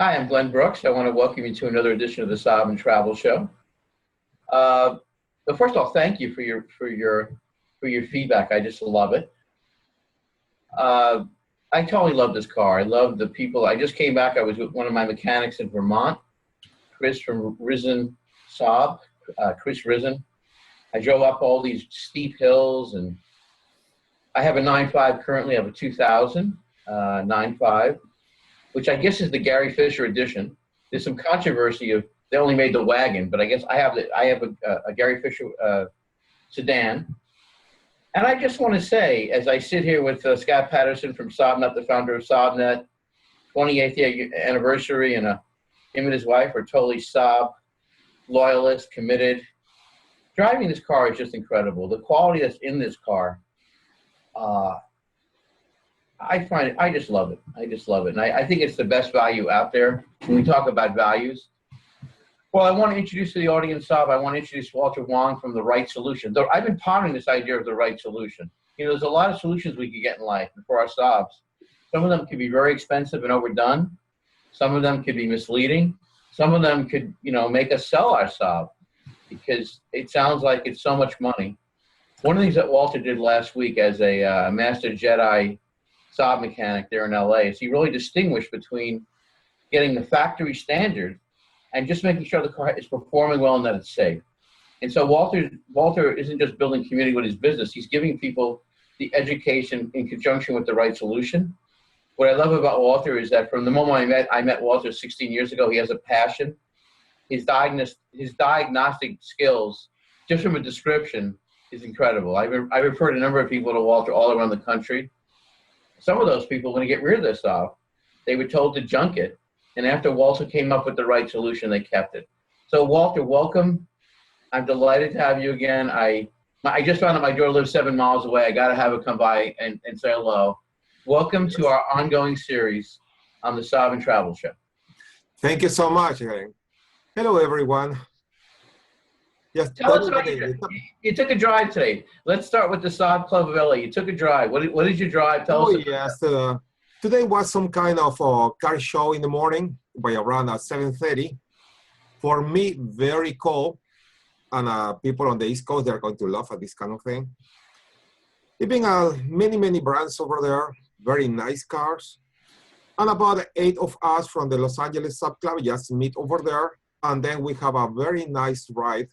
Hi, I'm Glenn Brooks. I want to welcome you to another edition of the Saab and Travel Show. But first of all, thank you for your feedback. I just love it. I totally love this car. I love the people. I just came back. I was with one of my mechanics in Vermont, Chris from Risen Saab, Chris Risen. I drove up all these steep hills, and I have a 9.5 currently. I have a 2000 9.5, which I guess is the Gary Fisher edition. There's some controversy of they only made the wagon, but I guess I have a Gary Fisher sedan. And I just want to say, as I sit here with Scott Patterson from SaabNet, the founder of SaabNet, 28th year anniversary, and him and his wife are totally Saab loyalists, committed. Driving this car is just incredible. The quality that's in this car, I just love it. I just love it. And I think it's the best value out there when we talk about values. Well, I want to introduce to the audience, Saab, I want to introduce Walter Wong from The Right Solution. I've been pondering this idea of the right solution. You know, there's a lot of solutions we could get in life for our Saabs. Some of them could be very expensive and overdone. Some of them could be misleading. Some of them could, make us sell our Saab because it sounds like it's so much money. One of the things that Walter did last week as a Master Jedi Saab mechanic there in LA is he really distinguished between getting the factory standard and just making sure the car is performing well and that it's safe. And so Walter isn't just building community with his business, he's giving people the education in conjunction with the right solution. What I love about Walter is that from the moment I met Walter 16 years ago, he has a passion. His diagnostic skills, just from a description, is incredible. I referred a number of people to Walter all around the country. Some of those people, when they get rid of their Saab, they were told to junk it. And after Walter came up with the right solution, they kept it. So Walter, welcome. I'm delighted to have you again. I just found out my daughter lives 7 miles away. I got to have her come by and say hello. Welcome to our ongoing series on the Saab and Travel Show. Thank you so much, Greg. Hello, everyone. Yes, tell us about you took a drive today. Let's start with the Saab Club of LA. You took a drive. What did you drive? Tell us. Yes. Today was some kind of car show in the morning by around 7:30. For me, very cold. And people on the East Coast, they're going to laugh at this kind of thing. Even many brands over there, very nice cars. And about 8 of us from the Los Angeles Saab Club just meet over there. And then we have a very nice ride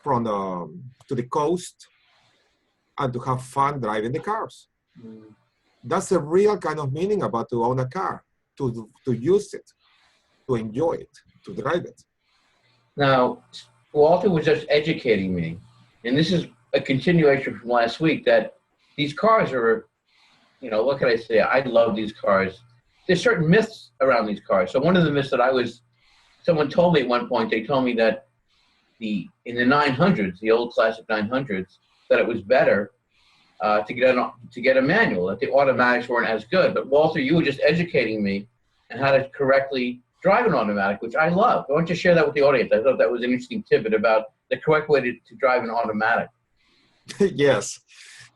from to the coast and to have fun driving the cars. That's the real kind of meaning about to own a car, to use it, to enjoy it, to drive it. Now, Walter was just educating me, and this is a continuation from last week, that these cars are, what can I say? I love these cars. There's certain myths around these cars. So one of the myths that someone told me at one point, they told me that in the 900s, the old classic 900s, that it was better to get a manual, that the automatics weren't as good. But Walter, you were just educating me on how to correctly drive an automatic, which I love. I want you to share that with the audience. I thought that was an interesting tidbit about the correct way to drive an automatic. Yes.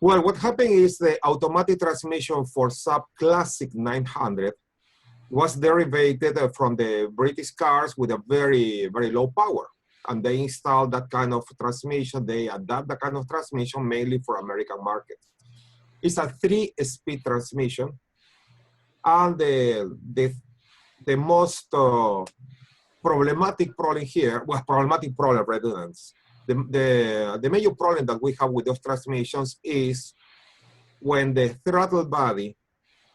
Well, what happened is the automatic transmission for Saab Classic 900 was derivated from the British cars with a very, very low power. And they installed that kind of transmission. They adapt that kind of transmission mainly for American market. It's a 3-speed transmission. And the most problematic problem here, redundance. The major problem that we have with those transmissions is when the throttle body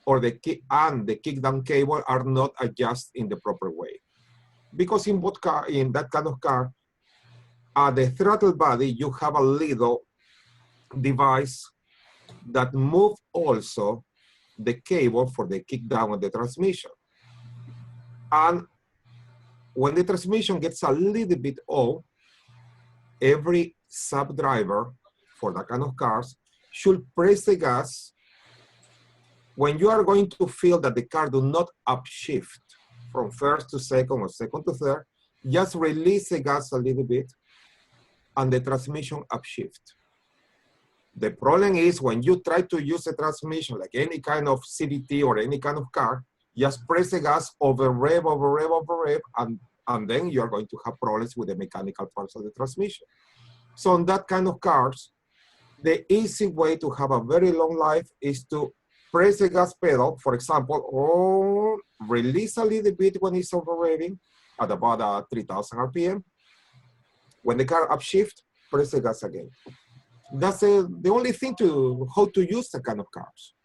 or the kickdown cable are not adjusted in the proper way. Because in that kind of car, the throttle body, you have a little device that move also the cable for the kickdown of the transmission. And when the transmission gets a little bit off, every Saab driver for that kind of cars should press the gas when you are going to feel that the car do not upshift from first to second or second to third. Just release the gas a little bit and the transmission upshift. The problem is when you try to use a transmission like any kind of CVT or any kind of car, just press the gas, over rev, and then you're going to have problems with the mechanical parts of the transmission. So on that kind of cars, the easy way to have a very long life is to press the gas pedal, for example, or release a little bit when it's over revving at about 3,000 RPM. When the car upshift, press the gas again. That's the only thing to how to use the kind of cars.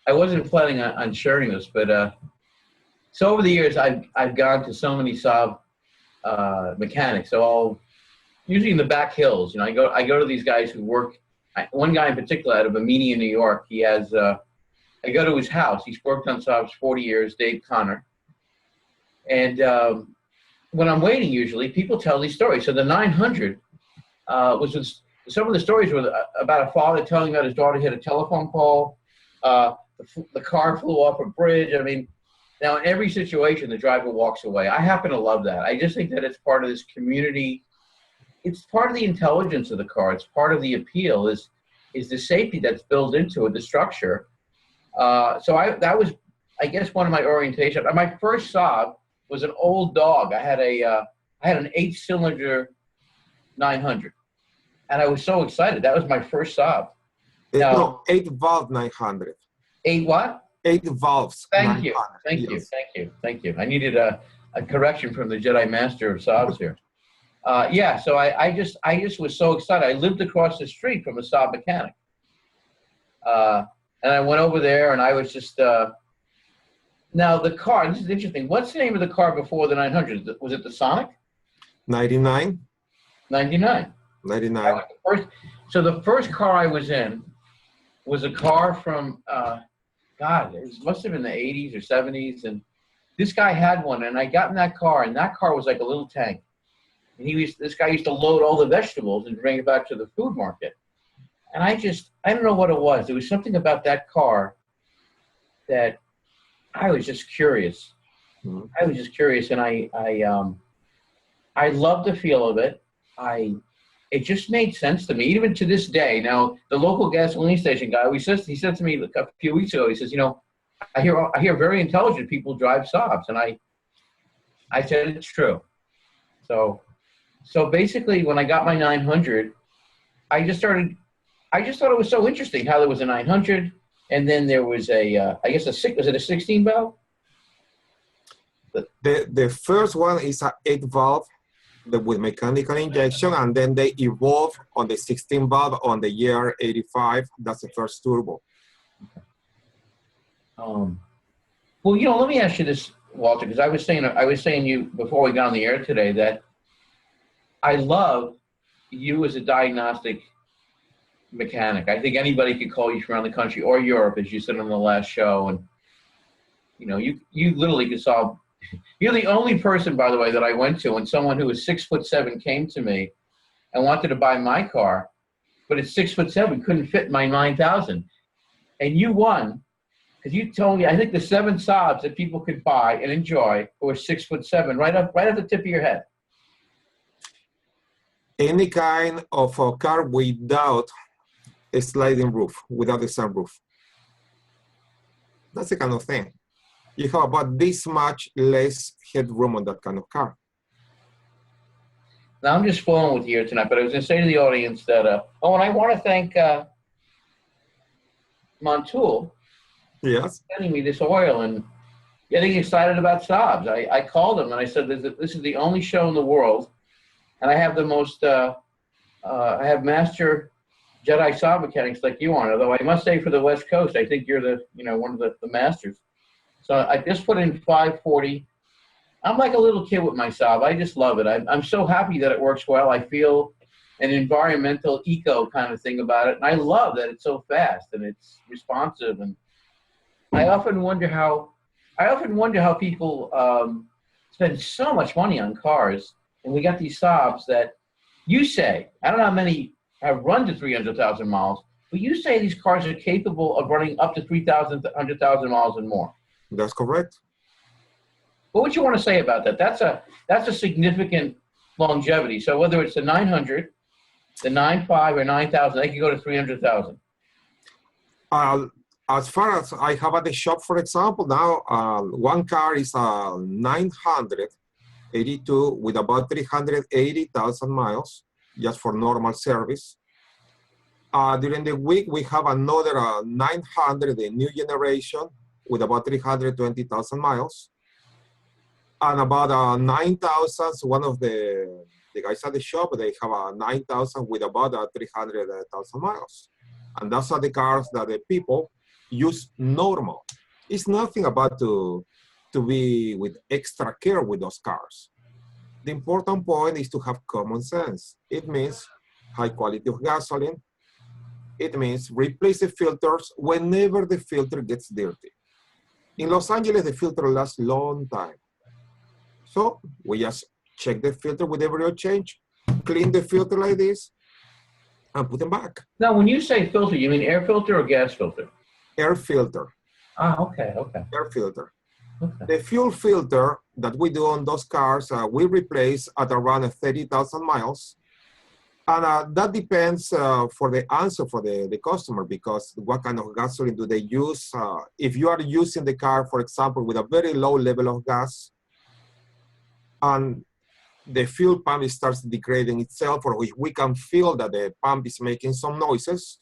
I wasn't planning on sharing this, but so over the years I've gone to so many Saab mechanics. So usually in the back hills, I go to these guys who work. One guy in particular out of Amenia, New York. He has. I go to his house. He's worked on Saabs 40 years. Dave Connor. And when I'm waiting, usually people tell these stories. So the 900 was some of the stories were about a father telling that his daughter hit a telephone pole. The car flew off a bridge. I mean, now in every situation, the driver walks away. I happen to love that. I just think that it's part of this community. It's part of the intelligence of the car. It's part of the appeal is the safety that's built into it, the structure. So that was, I guess, one of my orientations. My first Saab was an old dog. I had an 8-cylinder 900, and I was so excited. That was my first Saab. Now, no, 8-valve 900. 8 what? 8 valves. Thank you. I needed a correction from the Jedi Master of Saabs here. So I just was so excited. I lived across the street from a Saab mechanic. And I went over there and I was just, now the car, this is interesting. What's the name of the car before the 900? Was it the Sonic? 99. 99. 99. So the first car I was in was a car from, it must have been the 80s or 70s. And this guy had one and I got in that car and that car was like a little tank. And this guy used to load all the vegetables and bring it back to the food market. And I don't know what it was. There was something about that car that I was just curious. Mm-hmm. I was just curious, and I loved the feel of it. It just made sense to me, even to this day. Now, the local gasoline station guy, he said to me a few weeks ago, he says, I hear very intelligent people drive Saabs, and I said it's true. So basically, when I got my 900, I just thought it was so interesting how there was a 900, and then there was was it a 16 valve? The first one is a 8 valve with mechanical injection, and then they evolve on the 16 valve on the year 85. That's the first turbo. Well, let me ask you this, Walter, because I was saying you before we got on the air today that I love you as a diagnostic mechanic. I think anybody could call you from around the country or Europe, as you said on the last show, and you literally could solve. You're the only person, by the way, that I went to when someone who was 6'7" came to me and wanted to buy my car, but at 6'7" couldn't fit in my 9,000, and you won because you told me I think the 7 Saabs that people could buy and enjoy were 6'7", right up the tip of your head. Any kind of a car without a sliding roof, without a sunroof. That's the kind of thing. You have about this much less headroom on that kind of car. Now, I'm just flowing with you here tonight, but I was going to say to the audience that, and I want to thank Montoul yes, sending me this oil and getting excited about Saabs. I called him and I said, this is the only show in the world, and I have the most, I have master Jedi Saab mechanics like you on, although I must say for the West Coast, I think you're one of the masters. So I just put in 540. I'm like a little kid with my Saab. I just love it. I'm so happy that it works well. I feel an environmental eco kind of thing about it. And I love that it's so fast and it's responsive. And I often wonder how people spend so much money on cars. And we got these Saabs that you say, I don't know how many have run to 300,000 miles, but you say these cars are capable of running up to 3,000, 100,000 miles and more. That's correct. What would you want to say about that? That's a significant longevity. So whether it's the 900, the 9.5 or 9,000, they could go to 300,000. as far as I have at the shop, for example, now one car is 982 with about 380,000 miles just for normal service. During the week, we have another 900, the new generation, with about 320,000 miles. And about 9,000, one of the guys at the shop, they have 9,000 with about 300,000 miles. And those are the cars that the people use normal. It's nothing about to be with extra care with those cars. The important point is to have common sense. It means high quality of gasoline. It means replace the filters whenever the filter gets dirty. In Los Angeles, the filter lasts a long time. So we just check the filter with every oil change, clean the filter like this, and put them back. Now, when you say filter, you mean air filter or gas filter? Air filter. Ah, okay, okay. Air filter. Okay. The fuel filter that we do on those cars, we replace at around 30,000 miles. And that depends for the answer for the customer, because what kind of gasoline do they use? If you are using the car, for example, with a very low level of gas, and the fuel pump starts degrading itself, or we can feel that the pump is making some noises,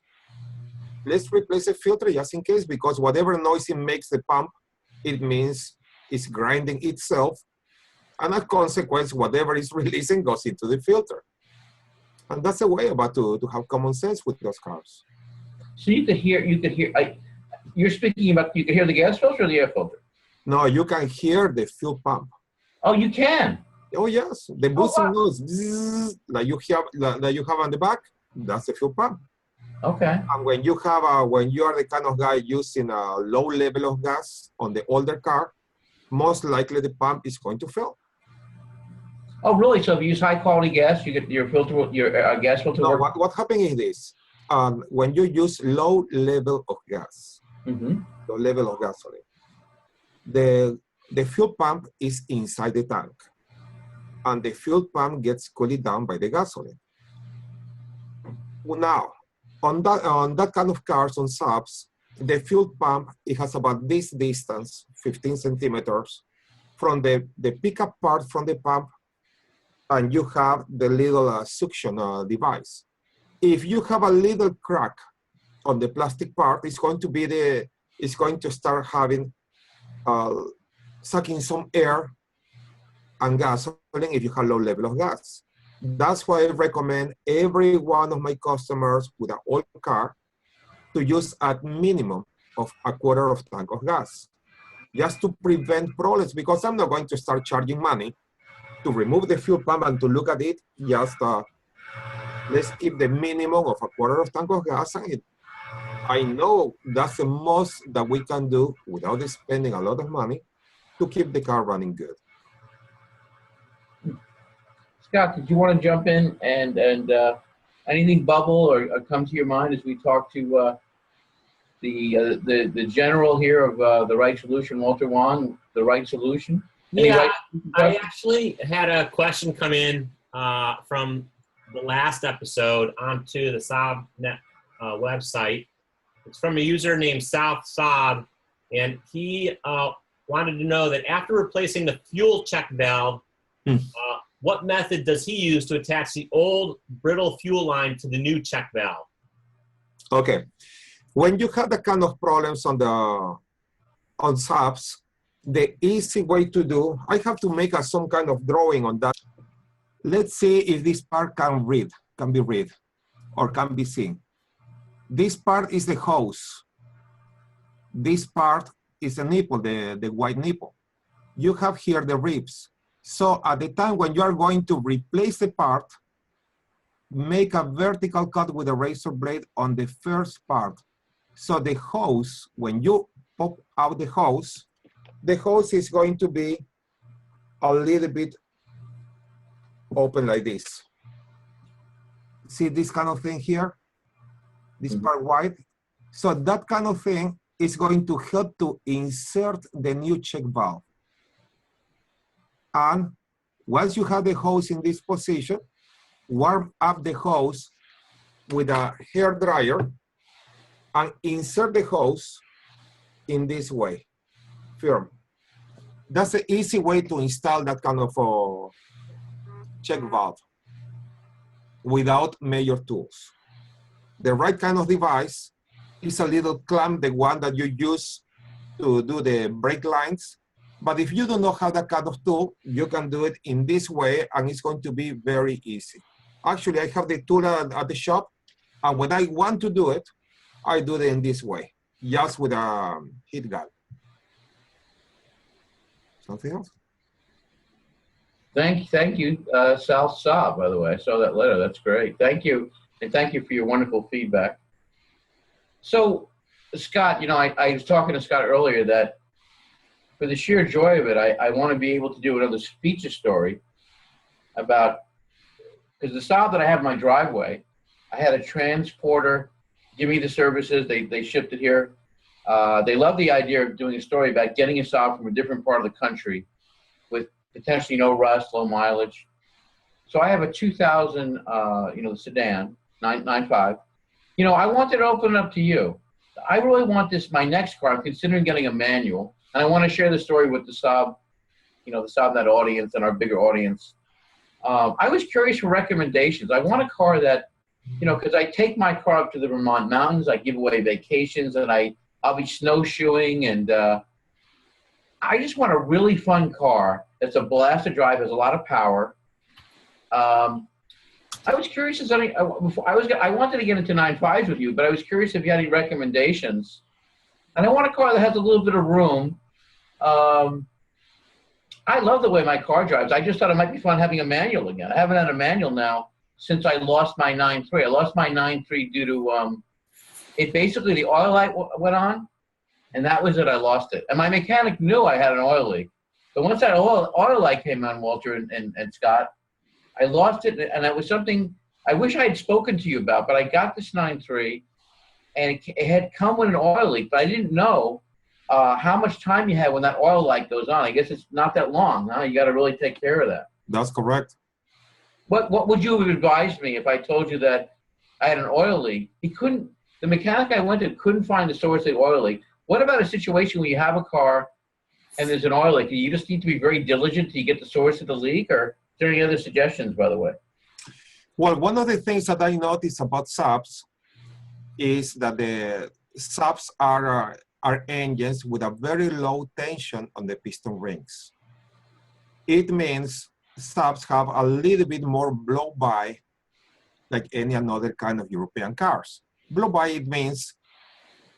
let's replace the filter just in case, because whatever noise it makes the pump, it means it's grinding itself, and as a consequence, whatever is releasing goes into the filter. And that's a way about to have common sense with those cars. So you could hear, you're speaking about, you could hear the gas filter or the air filter? No, you can hear the fuel pump. Oh, you can? Oh yes, the boosting wow. noise that you have on the back, that's the fuel pump. Okay. And when you are the kind of guy using a low level of gas on the older car, most likely the pump is going to fail. Oh, really? So if you use high quality gas, you get your filter, your gas filter. No, what happens is this: when you use low level of gas, low level of gasoline, the fuel pump is inside the tank, and the fuel pump gets cooled down by the gasoline. Now, on that kind of cars, on Saabs, the fuel pump, it has about this distance, 15 centimeters, from the pickup part from the pump, and you have the little suction device. If you have a little crack on the plastic part, it's going to start having sucking some air and gasoline if you have low level of gas. That's why I recommend every one of my customers with an old car to use at minimum of a quarter of tank of gas, just to prevent problems, because I'm not going to start charging money to remove the fuel pump and to look at it. Just let's keep the minimum of a quarter of tank of gas. And I know that's the most that we can do without spending a lot of money to keep the car running good. Scott, did you want to jump in and anything bubble or come to your mind as we talk to the general here of the Right Solution, Walter Wong, the Right Solution? Yeah, I actually had a question come in from the last episode onto the Saab.net website. It's from a user named South Saab, and he wanted to know that after replacing the fuel check valve, what method does he use to attach the old brittle fuel line to the new check valve? Okay, when you have the kind of problems on Saabs, the easy way to do, I have to make some kind of drawing on that. Let's see if this part can be read, or can be seen. This part is the hose. This part is the nipple, the white nipple. You have here the ribs. So at the time when you are going to replace the part, make a vertical cut with a razor blade on the first part. So the hose, when you pop out the hose is going to be a little bit open like this. See this kind of thing here? This part wide? So that kind of thing is going to help to insert the new check valve. And once you have the hose in this position, warm up the hose with a hair dryer and insert the hose in this way, firm. That's an easy way to install that kind of check valve without major tools. The right kind of device is a little clamp, the one that you use to do the brake lines. But if you do not have that kind of tool, you can do it in this way, and it's going to be very easy. Actually, I have the tool at the shop, and when I want to do it, I do it in this way, just with a heat gun. Something else? Thank you, South Saab, by the way. I saw that letter. That's great. Thank you. And thank you for your wonderful feedback. So, Scott, I was talking to Scott earlier that for the sheer joy of it, I want to be able to do another feature story about, because the Saab that I have in my driveway, I had a transporter give me the services. They shipped it here. They love the idea of doing a story about getting a Saab from a different part of the country with potentially no rust, low mileage. So I have a 2000, sedan, 9.5. I wanted to open it up to you. I really want this, my next car. I'm considering getting a manual, and I want to share the story with the Saab, the SaabNet audience and our bigger audience. I was curious for recommendations. I want a car that, because I take my car up to the Vermont mountains, I give away vacations, and I'll be snowshoeing, and I just want a really fun car that's a blast to drive, has a lot of power. I was curious if I wanted to get into 9.5s with you, but I was curious if you had any recommendations. And I want a car that has a little bit of room. I love the way my car drives. I just thought it might be fun having a manual again. I haven't had a manual now since I lost my 9.3. I lost my 9.3 due to it basically the oil light went on, and that was it. I lost it. And my mechanic knew I had an oil leak. But once that oil light came on, Walter and Scott, I lost it, and that was something I wish I had spoken to you about, but I got this 9.3, and it had come with an oil leak, but I didn't know how much time you had when that oil light goes on. I guess it's not that long. Huh? You got to really take care of that. That's correct. What would you have advised me if I told you that I had an oil leak? The mechanic I went to couldn't find the source of the oil leak. What about a situation where you have a car and there's an oil leak? Do you just need to be very diligent to get the source of the leak, or is there any other suggestions, by the way? Well, one of the things that I noticed about Saabs is that the Saabs are engines with a very low tension on the piston rings. It means Saabs have a little bit more blow-by like any other kind of European cars. Blow-by, it means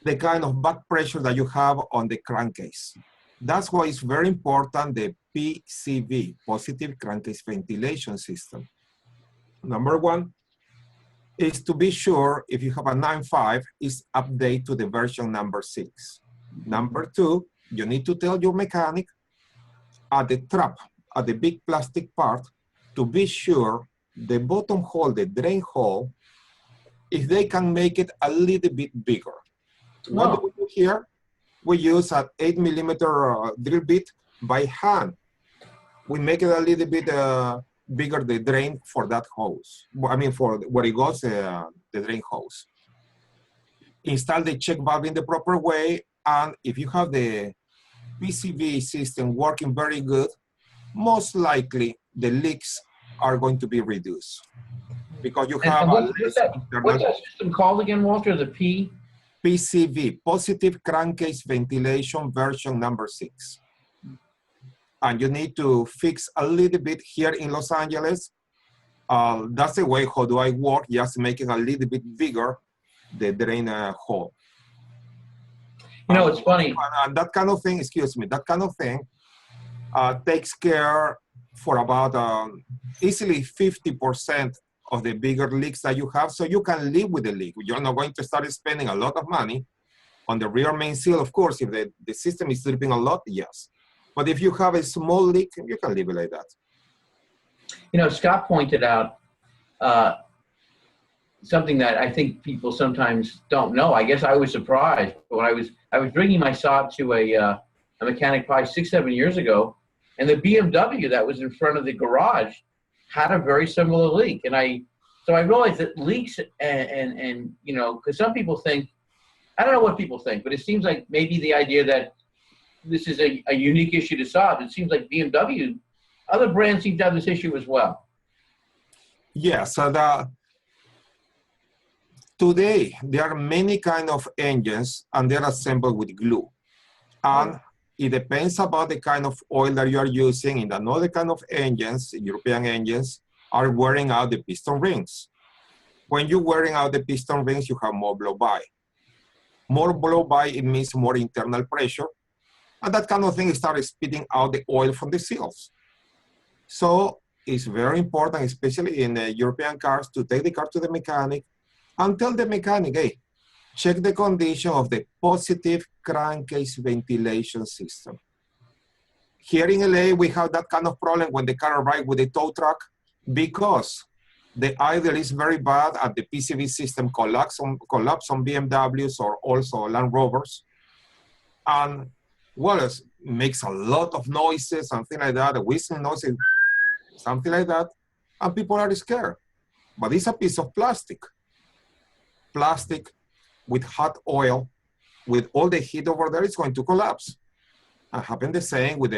the kind of back pressure that you have on the crankcase. That's why it's very important, the PCV, positive crankcase ventilation system. Number one is to be sure if you have a 9.5 is update to the version number 6. Number two, you need to tell your mechanic at the trap, at the big plastic part, to be sure the bottom hole, the drain hole, if they can make it a little bit bigger. What do we do here? We use an 8mm drill bit by hand. We make it a little bit bigger, the drain for that hose. I mean, for where it goes, the drain hose. Install the check valve in the proper way, and if you have the PCV system working very good, most likely the leaks are going to be reduced. Because you have what's that system called again, Walter? The PCV, positive crankcase ventilation version number 6. And you need to fix a little bit here in Los Angeles. That's the way how do I work, just making a little bit bigger the drain hole. It's funny. And that kind of thing, excuse me, that kind of thing takes care for about easily 50% of the bigger leaks that you have, so you can live with the leak. You're not going to start spending a lot of money on the rear main seal. Of course, if the system is dripping a lot, yes. But if you have a small leak, you can leave it like that. Scott pointed out something that I think people sometimes don't know. I guess I was surprised when I was bringing my Saab to a mechanic probably 6-7 years ago, and the BMW that was in front of the garage had a very similar leak. And so I realized that leaks and because some people think, I don't know what people think, but it seems like maybe the idea that this is a unique issue to solve. It seems like BMW, other brands seem to have this issue as well. Yeah, so today there are many kind of engines and they're assembled with glue. And it depends about the kind of oil that you are using. In another kind of engines, European engines, are wearing out the piston rings. When you're wearing out the piston rings, you have more blow-by. More blow-by, it means more internal pressure. And that kind of thing starts spitting out the oil from the seals. So it's very important, especially in European cars, to take the car to the mechanic and tell the mechanic, hey, check the condition of the positive crankcase ventilation system. Here in LA, we have that kind of problem when the car arrives with a tow truck because the idle is very bad and the PCV system collapse on BMWs or also Land Rovers. And well, it makes a lot of noises, something like that, a whistling noises, something like that, and people are scared. But it's a piece of plastic. Plastic with hot oil, with all the heat over there, it's going to collapse. And happen the same with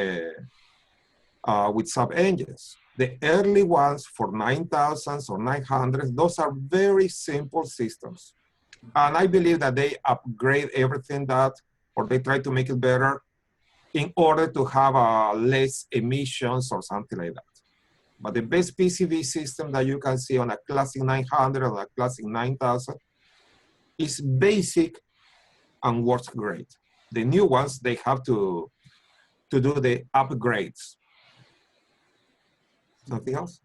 Saab engines. The early ones for 9000s or 900s, those are very simple systems. And I believe that they upgrade everything that, or they try to make it better in order to have less emissions or something like that. But the best PCV system that you can see on a classic 900 or a classic 9000 is basic and works great. The new ones, they have to do the upgrades. Something else?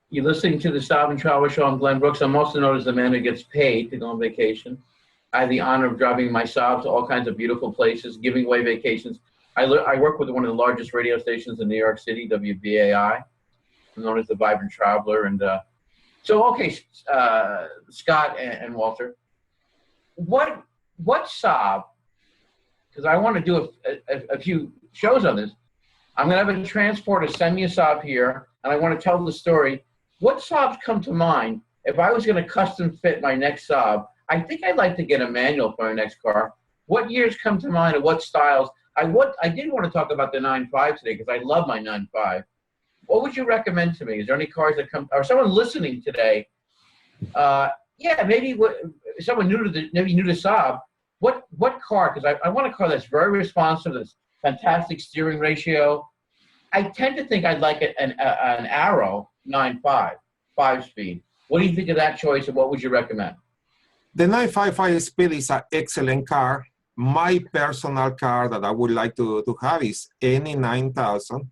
You're listening to the Saab and Travel Show. I'm Glenn Brooks. I'm also known as the man who gets paid to go on vacation. I have the honor of driving my Saab to all kinds of beautiful places, giving away vacations. I work with one of the largest radio stations in New York City, WBAI. I'm known as the Vibrant Traveler. And Scott and Walter, what Saab, because I want to do a few shows on this. I'm going to have a transporter send me a Saab here, and I want to tell the story. What Saabs come to mind if I was going to custom fit my next Saab? I think I'd like to get a manual for my next car. What years come to mind, and what styles? I did want to talk about the 9.5 today because I love my 9.5. What would you recommend to me? Is there any cars that come, or someone listening today? Maybe someone new to Saab. What car? Because I want a car that's very responsive, that's fantastic steering ratio. I tend to think I'd like an Arrow 9.5, 5-speed. What do you think of that choice, and what would you recommend? The 955 speed is an excellent car. My personal car that I would like to have is any 9000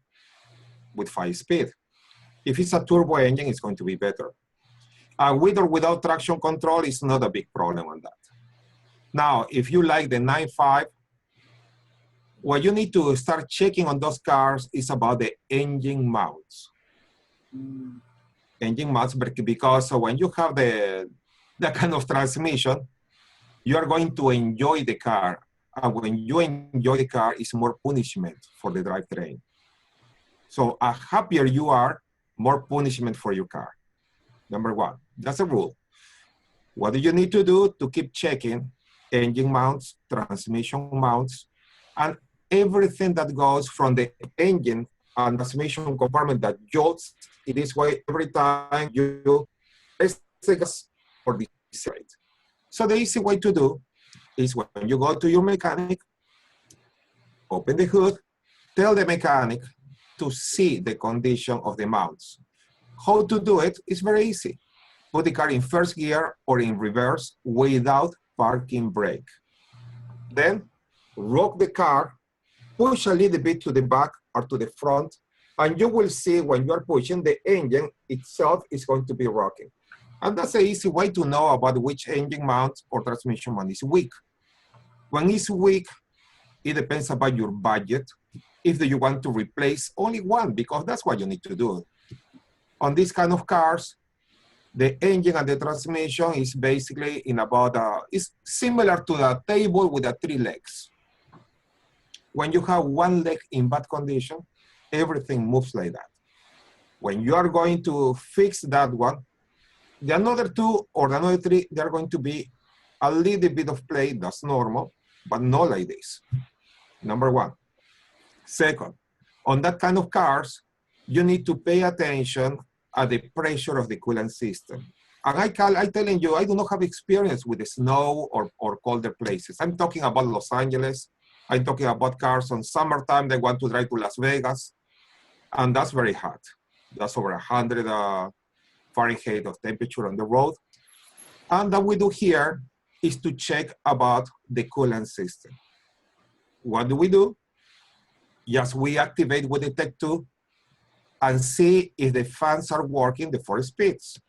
with 5-speed. If it's a turbo engine, it's going to be better. With or without traction control, it's not a big problem on that. Now, if you like the 9.5, what you need to start checking on those cars is about the engine mounts. Engine mounts, because when you have that kind of transmission, you are going to enjoy the car. And when you enjoy the car, it's more punishment for the drivetrain. So the happier you are, more punishment for your car. Number one, that's a rule. What do you need to do to keep checking engine mounts, transmission mounts, and everything that goes from the engine and transmission compartment that jolts in this way every time you press the gas or decelerate. So the easy way to do is when you go to your mechanic, open the hood, tell the mechanic to see the condition of the mounts. How to do it is very easy. Put the car in first gear or in reverse without parking brake. Then rock the car, push a little bit to the back or to the front, and you will see when you are pushing, the engine itself is going to be rocking. And that's an easy way to know about which engine mount or transmission mount is weak. When it's weak, it depends about your budget. If you want to replace only one, because that's what you need to do. On these kind of cars, the engine and the transmission is basically it's similar to the table with the 3 legs. When you have one leg in bad condition, everything moves like that. When you are going to fix that one, the another 2 or the another 3, they're going to be a little bit of play, that's normal, but not like this. Number one. Second, on that kind of cars, you need to pay attention at the pressure of the coolant system. And I'm telling you, I do not have experience with the snow or colder places. I'm talking about Los Angeles. I'm talking about cars on summertime. They want to drive to Las Vegas. And that's very hot. That's over 100 Fahrenheit of temperature on the road. And what we do here is to check about the coolant system. What do? Yes, we activate with the Tech 2 and see if the fans are working the 4 speeds.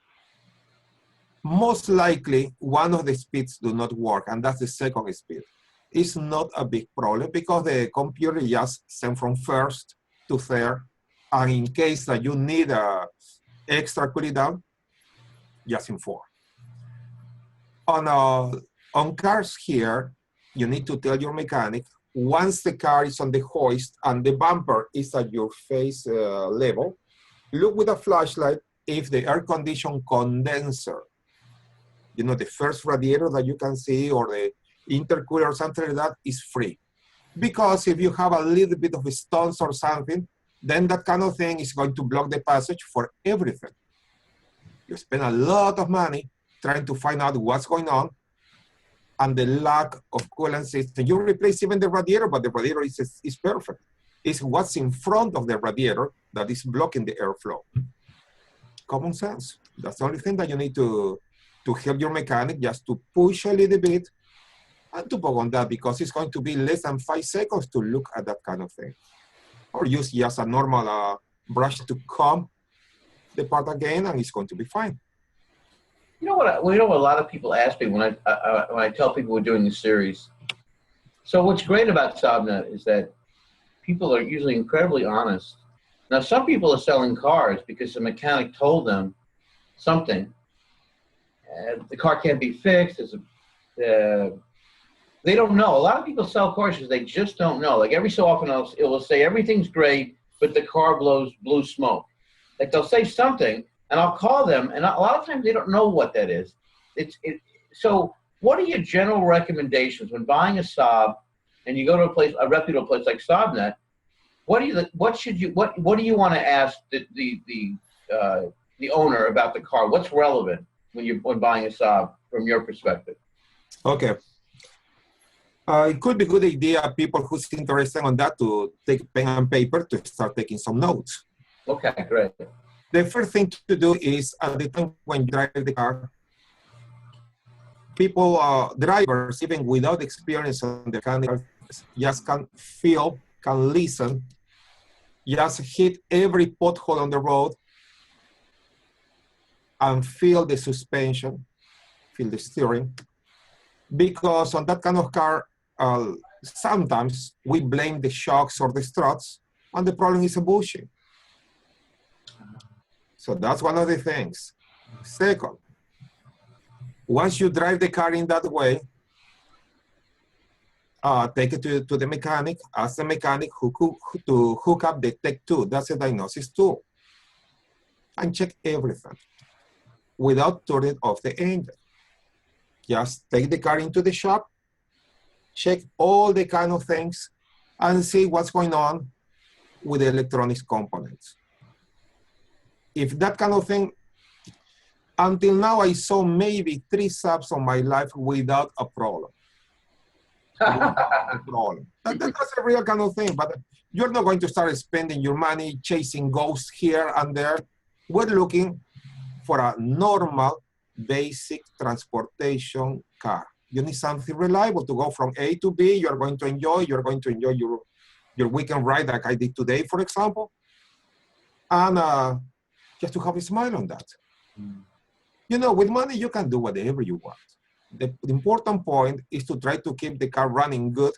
Most likely, one of the speeds do not work, and that's the second speed. It's not a big problem because the computer just sends from first to third, and in case that you need extra cooling down, just in 4. On cars here, you need to tell your mechanic, once the car is on the hoist and the bumper is at your face level, look with a flashlight if the air condition condenser, you know, the first radiator that you can see or the intercooler or something like that is free. Because if you have a little bit of stones or something, then that kind of thing is going to block the passage for everything. You spend a lot of money trying to find out what's going on, and the lack of coolant system. You replace even the radiator, but the radiator is perfect. It's what's in front of the radiator that is blocking the airflow. Common sense. That's the only thing that you need to help your mechanic, just to push a little bit and to poke on that, because it's going to be less than 5 seconds to look at that kind of thing. Or use just a normal brush to comb the part again, and it's going to be fine. You know what? A lot of people ask me when I tell people we're doing this series. So what's great about Saab is that people are usually incredibly honest. Now, some people are selling cars because the mechanic told them something. The car can't be fixed. They don't know. A lot of people sell cars because they just don't know. Like every so often, it will say everything's great, but the car blows blue smoke. Like they'll say something. And I'll call them, and a lot of times they don't know what that is. So what are your general recommendations when buying a Saab and you go to a reputable place like Saab? What do you want to ask the owner about the car? What's relevant when buying a Saab from your perspective? Okay. It could be a good idea, people who's interested on that, to take pen and paper to start taking some notes. Okay, great. The first thing to do is, at the time when you drive the car, drivers, even without experience on the mechanical, just can feel, can listen, just hit every pothole on the road and feel the suspension, feel the steering. Because on that kind of car, sometimes we blame the shocks or the struts, and the problem is a bushing. So that's one of the things. Second, once you drive the car in that way, take it to the mechanic, ask the mechanic to hook up the Tech 2, that's a diagnosis tool, and check everything without turning off the engine. Just take the car into the shop, check all the kind of things, and see what's going on with the electronics components. If that kind of thing, until now I saw maybe 3 Saabs on my life without a problem. That's a real kind of thing, but you're not going to start spending your money chasing ghosts here and there. We're looking for a normal, basic transportation car. You need something reliable to go from A to B. You're going to enjoy your weekend ride like I did today, for example. And just to have a smile on that. You know, with money, you can do whatever you want. The important point is to try to keep the car running good,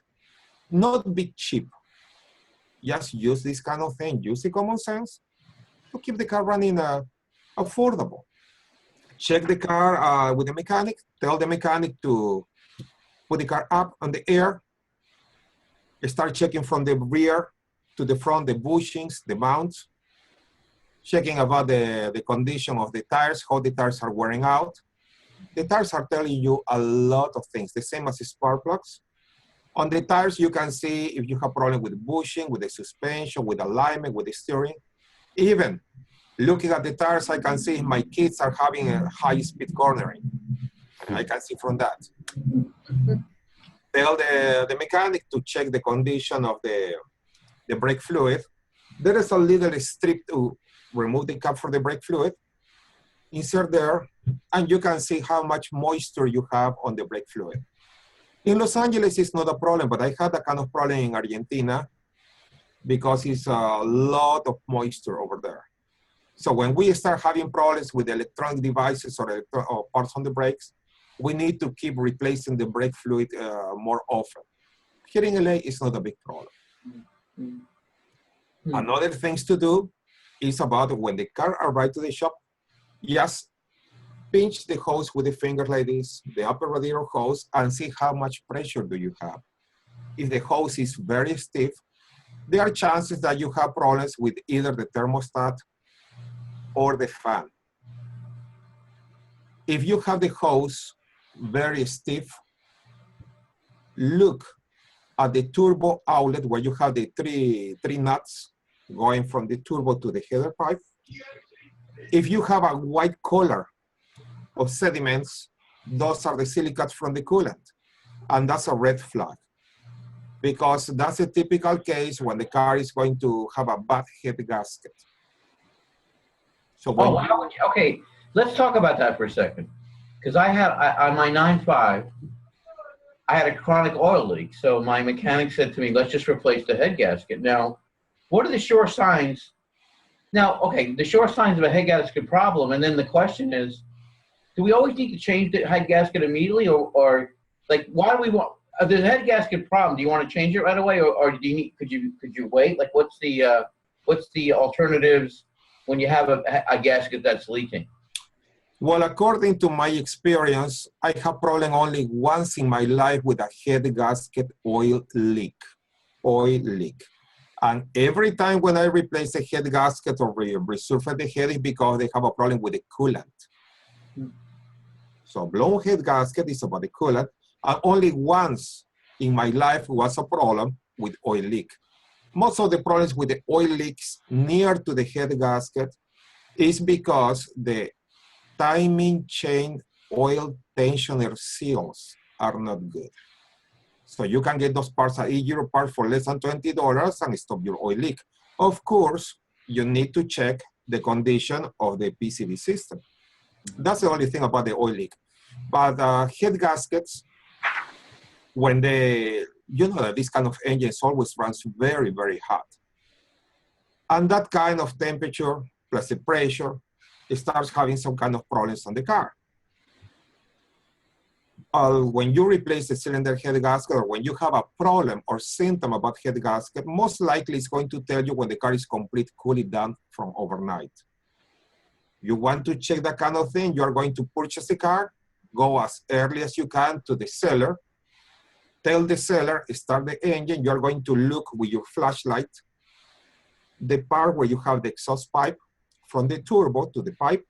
not be cheap. Just use this kind of thing, use the common sense to keep the car running affordable. Check the car with the mechanic, tell the mechanic to put the car up on the air, start checking from the rear to the front, the bushings, the mounts, checking about the condition of the tires, how the tires are wearing out. the tires are telling you a lot of things, the same as the spark plugs. On the tires, you can see if you have problem with bushing, with the suspension, with alignment, with the steering. Even looking at the tires, I can see if my kids are having a high-speed cornering. I can see from that. Tell the mechanic to check the condition of the brake fluid. There is a little strip to remove the cap for the brake fluid. Insert there, and you can see how much moisture you have on the brake fluid. In Los Angeles, it's not a problem, but I had a kind of problem in Argentina because it's a lot of moisture over there. So when we start having problems with electronic devices or parts on the brakes, we need to keep replacing the brake fluid more often. Here in LA, it's not a big problem. Another things to do is about when the car arrives to the shop, just pinch the hose with the finger like this, the upper radiator hose, and see how much pressure do you have. If the hose is very stiff, there are chances that you have problems with either the thermostat or the fan. If you have the hose very stiff, look at the turbo outlet where you have the three nuts going from the turbo to the header pipe. If you have a white color of sediments, those are the silicates from the coolant. And that's a red flag, because that's a typical case when the car is going to have a bad head gasket. So when okay, let's talk about that for a second. Because on my 9.5, I had a chronic oil leak. So my mechanic said to me, let's just replace the head gasket. Now, what are the sure signs? Now, okay, the sure signs of a head gasket problem, and then the question is, do we always need to change the head gasket immediately, or like, why do we want? If there's a head gasket problem, do you want to change it right away, or do you need? Could you wait? Like, what's the alternatives when you have a gasket that's leaking? Well, according to my experience, I have problem only once in my life with a head gasket oil leak. And every time when I replace a head gasket or resurface the head, it's because they have a problem with the coolant. So blown head gasket is about the coolant. And only once in my life was a problem with oil leak. Most of the problems with the oil leaks near to the head gasket is because the timing chain oil tensioner seals are not good. So you can get those parts, a Euro part for less than $20 and stop your oil leak. Of course, you need to check the condition of the PCV system. That's the only thing about the oil leak. But head gaskets, when this kind of engines always runs very, very hot. And that kind of temperature plus the pressure, it starts having some kind of problems on the car. When you replace the cylinder head gasket, or when you have a problem or symptom about head gasket, most likely it's going to tell you when the car is complete cooling down from overnight. You want to check that kind of thing, you are going to purchase the car, go as early as you can to the seller, tell the seller, start the engine, you are going to look with your flashlight, the part where you have the exhaust pipe from the turbo to the pipe.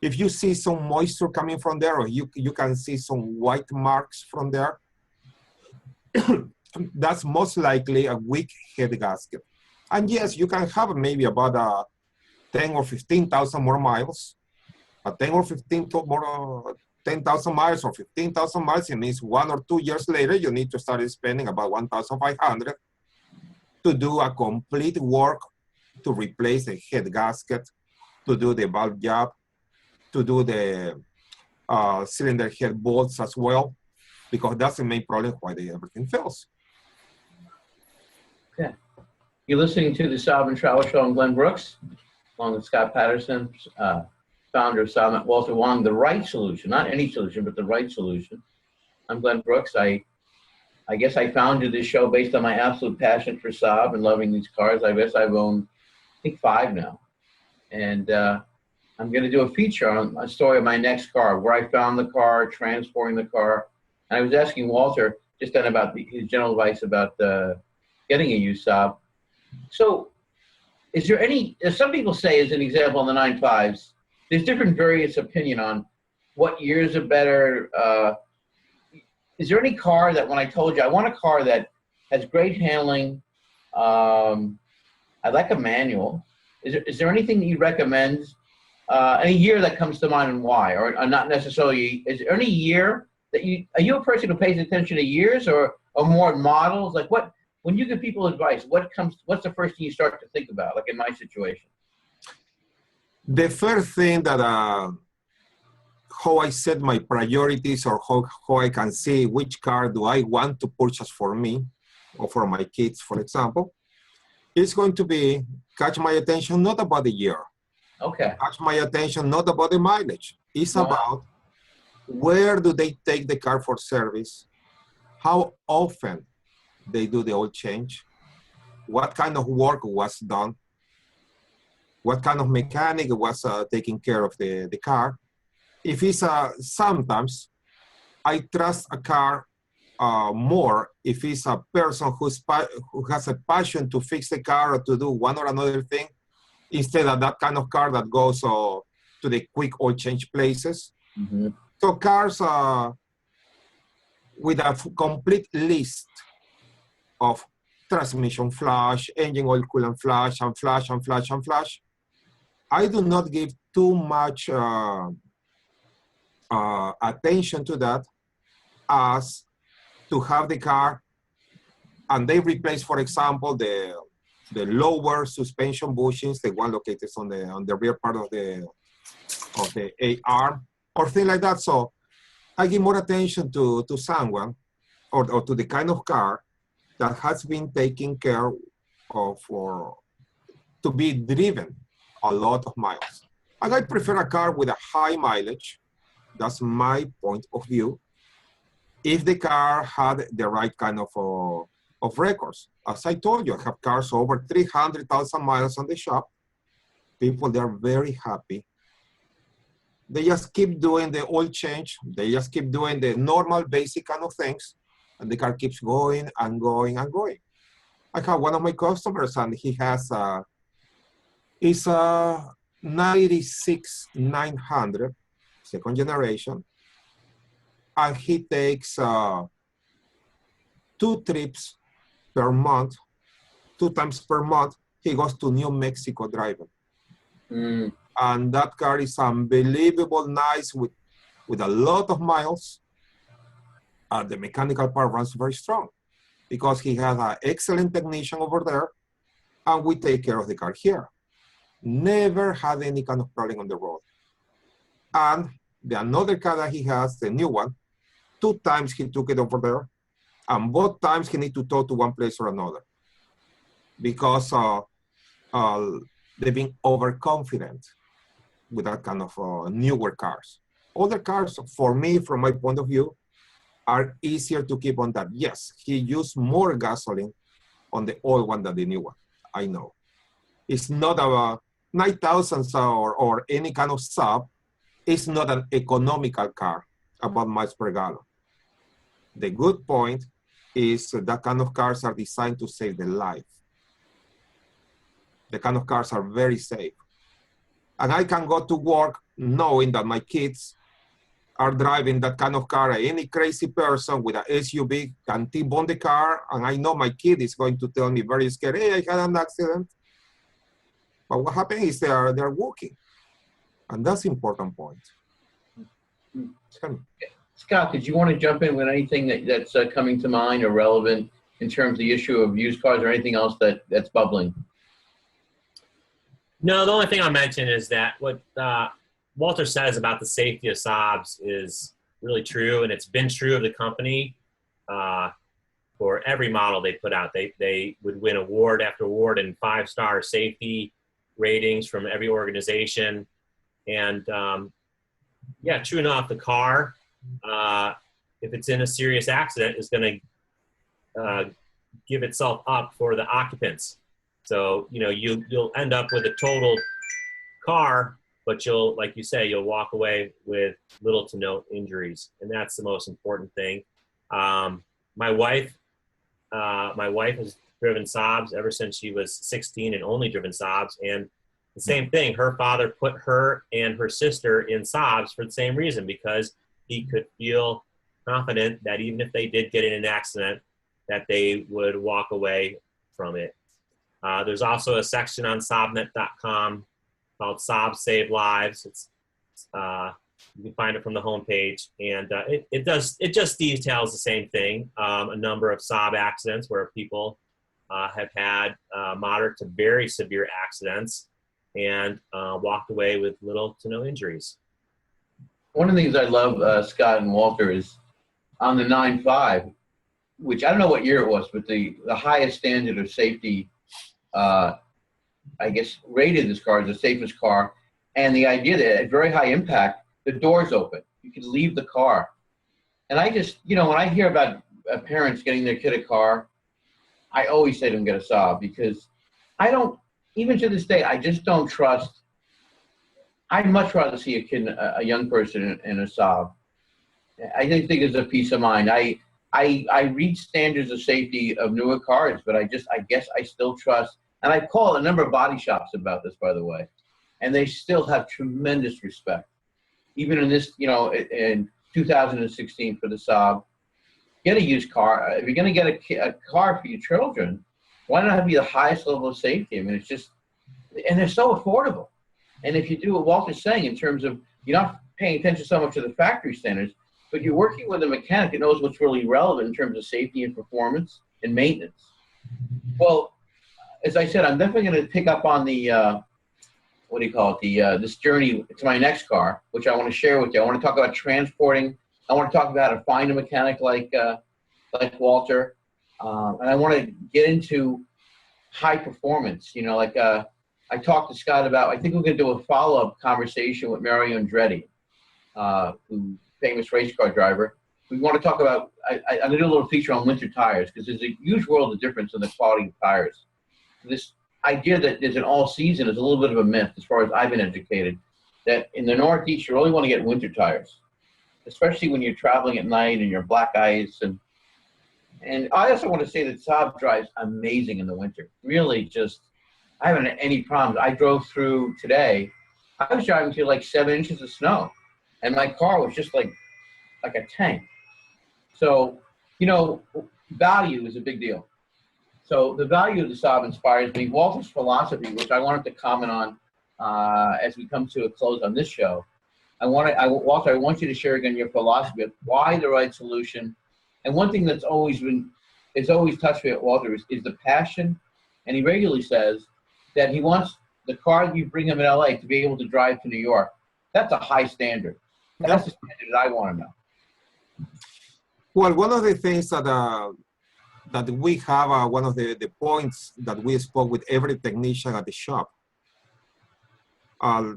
If you see some moisture coming from there, or you can see some white marks from there, that's most likely a weak head gasket. And yes, you can have maybe about 10 or 15,000 more miles. 10,000 miles or 15,000 miles, it means 1 or 2 years later, you need to start spending about 1,500 to do a complete work to replace the head gasket, to do the valve job, to do the cylinder head bolts as well, because that's the main problem why everything fails. Okay. You're listening to the Saab and Travel Show. I'm Glenn Brooks, along with Scott Patterson, founder of Saab, Walter Wong, the right solution, not any solution, but the right solution. I'm Glenn Brooks. I guess I founded this show based on my absolute passion for Saab and loving these cars. I guess I've owned, I think, 5 now. And I'm going to do a feature on a story of my next car, where I found the car, transporting the car. And I was asking Walter just then about his general advice about getting a used Saab. So is there any, as some people say as an example on the 9.5s, there's different various opinion on what years are better? Is there any car that when I told you I want a car that has great handling, I like a manual. Is there anything that you recommend? Any year that comes to mind and why, or not necessarily? Is there any year that are you a person who pays attention to years or more models? Like what, when you give people advice, what's the first thing you start to think about? Like in my situation. The first thing that, how I set my priorities or how I can see which car do I want to purchase for me or for my kids, for example, is going to be catch my attention not about the year. Okay. Catch my attention not about the mileage. It's Wow. about where do they take the car for service, how often they do the oil change, what kind of work was done, what kind of mechanic was taking care of the car. If it's sometimes I trust a car more if it's a person who has a passion to fix the car or to do one or another thing, instead of that kind of car that goes to the quick oil change places. Mm-hmm. So cars with a complete list of transmission flush, engine oil coolant flush, and flush, and flush, and flush. I do not give too much attention to that as to have the car and they replace, for example, the lower suspension bushings, the one located on the rear part of the A-arm, or things like that. So I give more attention to someone or to the kind of car that has been taken care of or to be driven a lot of miles. And I prefer a car with a high mileage. That's my point of view. If the car had the right kind of records. As I told you, I have cars over 300,000 miles on the shop. People, they are very happy. They just keep doing the oil change. They just keep doing the normal, basic kind of things. And the car keeps going and going and going. I have one of my customers and he has it's a 96 900, second generation. And he takes 2 trips per month, 2 times per month. He goes to New Mexico driving. Mm. And that car is unbelievable nice with a lot of miles. The mechanical part runs very strong because he has an excellent technician over there and we take care of the car here. Never had any kind of problem on the road. And the another car that he has, the new one, 2 times he took it over there and both times he need to tow to one place or another because they've been overconfident with that kind of newer cars. Other cars, for me, from my point of view, are easier to keep on that. Yes, he used more gasoline on the old one than the new one. I know. It's not a 9,000 or any kind of Saab. It's not an economical car about miles per gallon. The good point is that kind of cars are designed to save the life. The kind of cars are very safe. And I can go to work knowing that my kids are driving that kind of car. Any crazy person with an SUV can T-bone the car, and I know my kid is going to tell me very scared, hey, I had an accident. But what happened is they are walking. And that's the important point. Scott, did you want to jump in with anything that's coming to mind or relevant in terms of the issue of used cars or anything else that's bubbling? No, the only thing I'll mention is that what Walter says about the safety of Saabs is really true, and it's been true of the company for every model they put out. They would win award after award and 5-star safety ratings from every organization. And yeah, true enough, the car, if it's in a serious accident, is going to give itself up for the occupants. So, you know, you'll end up with a totaled car, but you'll, like you say, you'll walk away with little to no injuries. And that's the most important thing. My wife has driven Saabs ever since she was 16 and only driven Saabs. And The same thing, her father put her and her sister in Saabs for the same reason, because he could feel confident that even if they did get in an accident, that they would walk away from it. There's also a section on SaabNet.com called Saab Save Lives. You can find it from the homepage, and it just details the same thing. A number of Saab accidents where people have had moderate to very severe accidents and walked away with little to no injuries. One of the things I love, Scott and Walter, is on the 9.5, which I don't know what year it was, but the highest standard of safety, I guess, rated this car as the safest car. And the idea that at very high impact, the door's open. You can leave the car. And I just, when I hear about parents getting their kid a car, I always say to them, get a Saab, because I don't, even to this day, I just don't trust. I'd much rather see a kid, a young person in a Saab. I just think it's a peace of mind. I read standards of safety of newer cars, but I guess I still trust. And I've called a number of body shops about this, by the way, and they still have tremendous respect. Even in this, in 2016 for the Saab, get a used car. If you're going to get a car for your children, why not have be the highest level of safety? I mean, it's just, and they're so affordable. And if you do what Walter's saying in terms of you're not paying attention so much to the factory standards, but you're working with a mechanic that knows what's really relevant in terms of safety and performance and maintenance. Well, as I said, I'm definitely going to pick up on the, this journey to my next car, which I want to share with you. I want to talk about transporting. I want to talk about how to find a mechanic like Walter. And I want to get into high performance. I talked to Scott about, I think we're going to do a follow-up conversation with Mario Andretti, who famous race car driver. We want to talk about, I'm going to do a little feature on winter tires, because there's a huge world of difference in the quality of tires. This idea that there's an all-season is a little bit of a myth, as far as I've been educated, that in the Northeast, you only want to get winter tires, especially when you're traveling at night and you're black ice. And I also want to say that Saab drives amazing in the winter. Really just, I haven't had any problems. I drove through today. I was driving through like 7 inches of snow, and my car was just like a tank. So, value is a big deal. So the value of the Saab inspires me. Walter's philosophy, which I wanted to comment on as we come to a close on this show. Walter, I want you to share again your philosophy of why the right solution. And one thing that's always touched me at Walter is the passion. And he regularly says that he wants the car that you bring him in LA to be able to drive to New York. That's a high standard. That's the standard that I want to know. Well, one of the things that we have, one of the points that we spoke with every technician at the shop,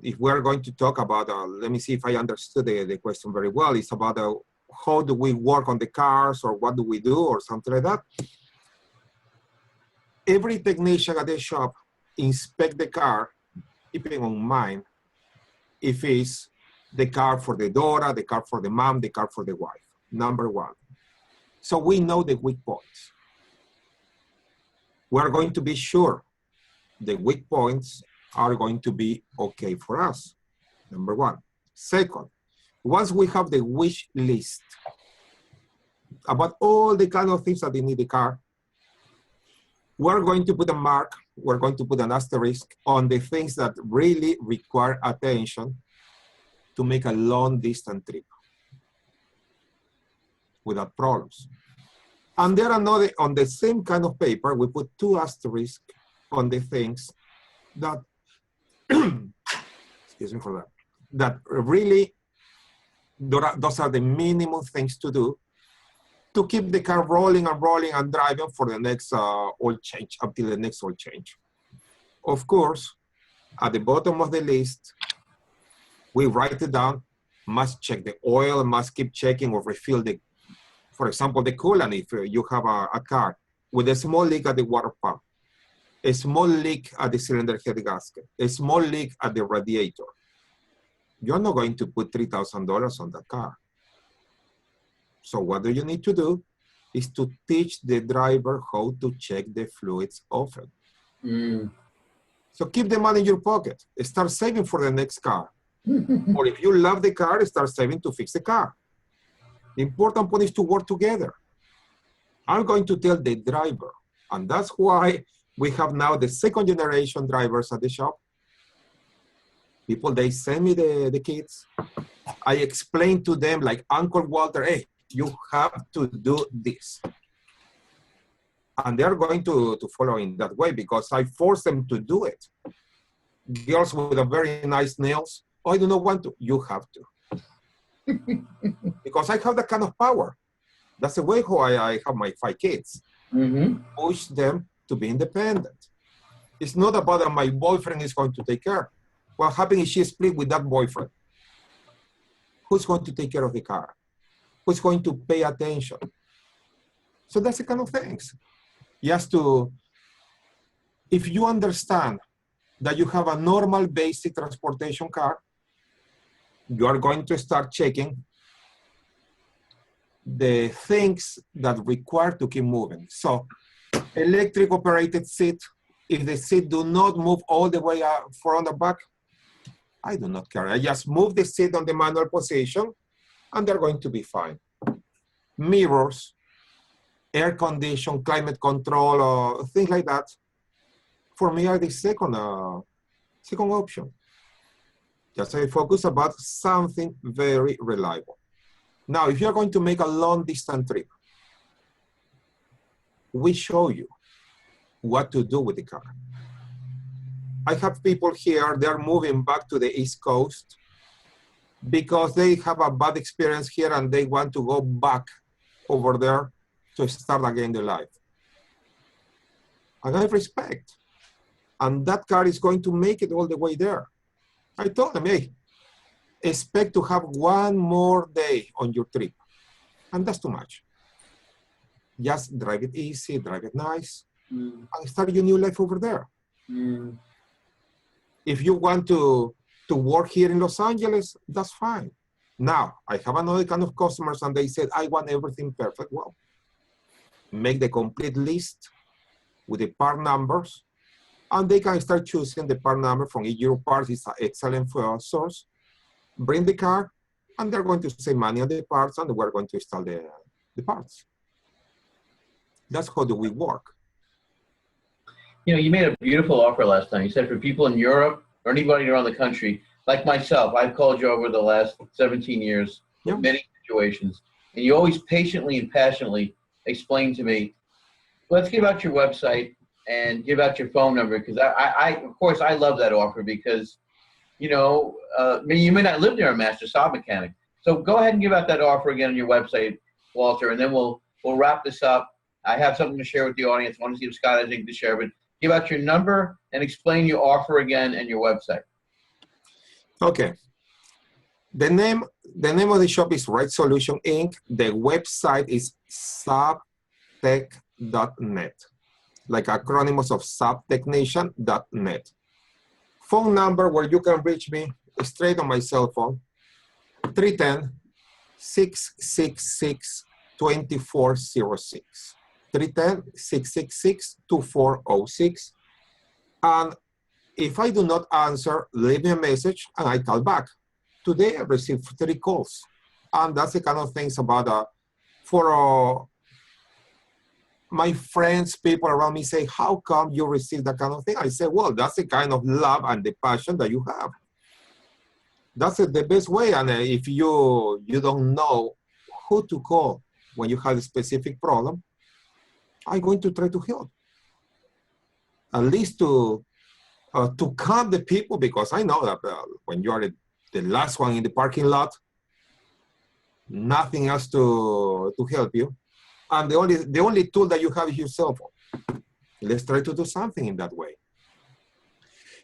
if we're going to talk about, let me see if I understood the question very well, it's about how do we work on the cars, or what do we do, or something like that. Every technician at the shop inspect the car, keeping in mind if it's the car for the daughter, the car for the mom, the car for the wife, number one. So we know the weak points. We're going to be sure the weak points are going to be okay for us, number one. Second, once we have the wish list about all the kind of things that they need the car, we're going to put a mark, we're going to put an asterisk on the things that really require attention to make a long distance trip without problems. And there are another, on the same kind of paper, we put 2 asterisks on the things that, excuse me for that, that really, those are the minimum things to do to keep the car rolling and driving for the next oil change, until the next oil change. Of course, at the bottom of the list, we write it down, must check the oil, must keep checking or refill the, for example, the coolant if you have a car with a small leak at the water pump, a small leak at the cylinder head gasket, a small leak at the radiator. You're not going to put $3,000 on that car. So what do you need to do is to teach the driver how to check the fluids often. So keep the money in your pocket. Start saving for the next car. Or if you love the car, start saving to fix the car. The important point is to work together. I'm going to tell the driver, and that's why we have now the second generation drivers at the shop. People, they send me the kids. I explain to them like Uncle Walter, hey, you have to do this. And they're going to follow in that way because I force them to do it. Girls with a very nice nails, oh, I do not want to. You have to. Because I have that kind of power. That's the way how I have my 5 kids. Push them to be independent. It's not about that my boyfriend is going to take care. What happens if she split with that boyfriend? Who's going to take care of the car? Who's going to pay attention? So that's the kind of things. Just to, if you understand that you have a normal basic transportation car, you are going to start checking the things that require to keep moving. So electric operated seat, if the seat do not move all the way front and back, I do not care. I just move the seat on the manual position and they're going to be fine. Mirrors, air condition, climate control, things like that, for me are the second option. Just I focus about something very reliable. Now, if you're going to make a long distance trip, we show you what to do with the car. I have people here, they're moving back to the East Coast because they have a bad experience here and they want to go back over there to start again their life. And I have respect. And that car is going to make it all the way there. I told them, hey, expect to have one more day on your trip. And that's too much. Just drive it easy, drive it nice, and start your new life over there. If you want to work here in Los Angeles, that's fine. Now, I have another kind of customers and they said, I want everything perfect. Well, make the complete list with the part numbers, and they can start choosing the part number from Euro Parts. It's an excellent source. Bring the car, and they're going to save money on the parts, and we're going to install the parts. That's how do we work. You know, you made a beautiful offer last time. You said for people in Europe or anybody around the country, like myself, I've called you over the last 17 years in many situations, and you always patiently and passionately explain to me, let's give out your website and give out your phone number, because of course, I love that offer because, you know, you may not live near a master Saab mechanic. So go ahead and give out that offer again on your website, Walter, and then we'll wrap this up. I have something to share with the audience. I want to see if Scott has anything to share, but give out your number and explain your offer again and your website. Okay. The name of the shop is Right Solution Inc. The website is saabtech.net, like acronyms of saabtechnician.net. Phone number where you can reach me straight on my cell phone, 310-666-2406. 310-666-2406. And if I do not answer, leave me a message and I call back. Today I received 3 calls. And that's the kind of things about, for my friends, people around me say, how come you receive that kind of thing? I say, well, that's the kind of love and the passion that you have. That's the best way. And if you don't know who to call when you have a specific problem, I'm going to try to help. At least to calm the people, because I know that when you are the last one in the parking lot, nothing else to help you. And the only tool that you have is your cell phone. Let's try to do something in that way.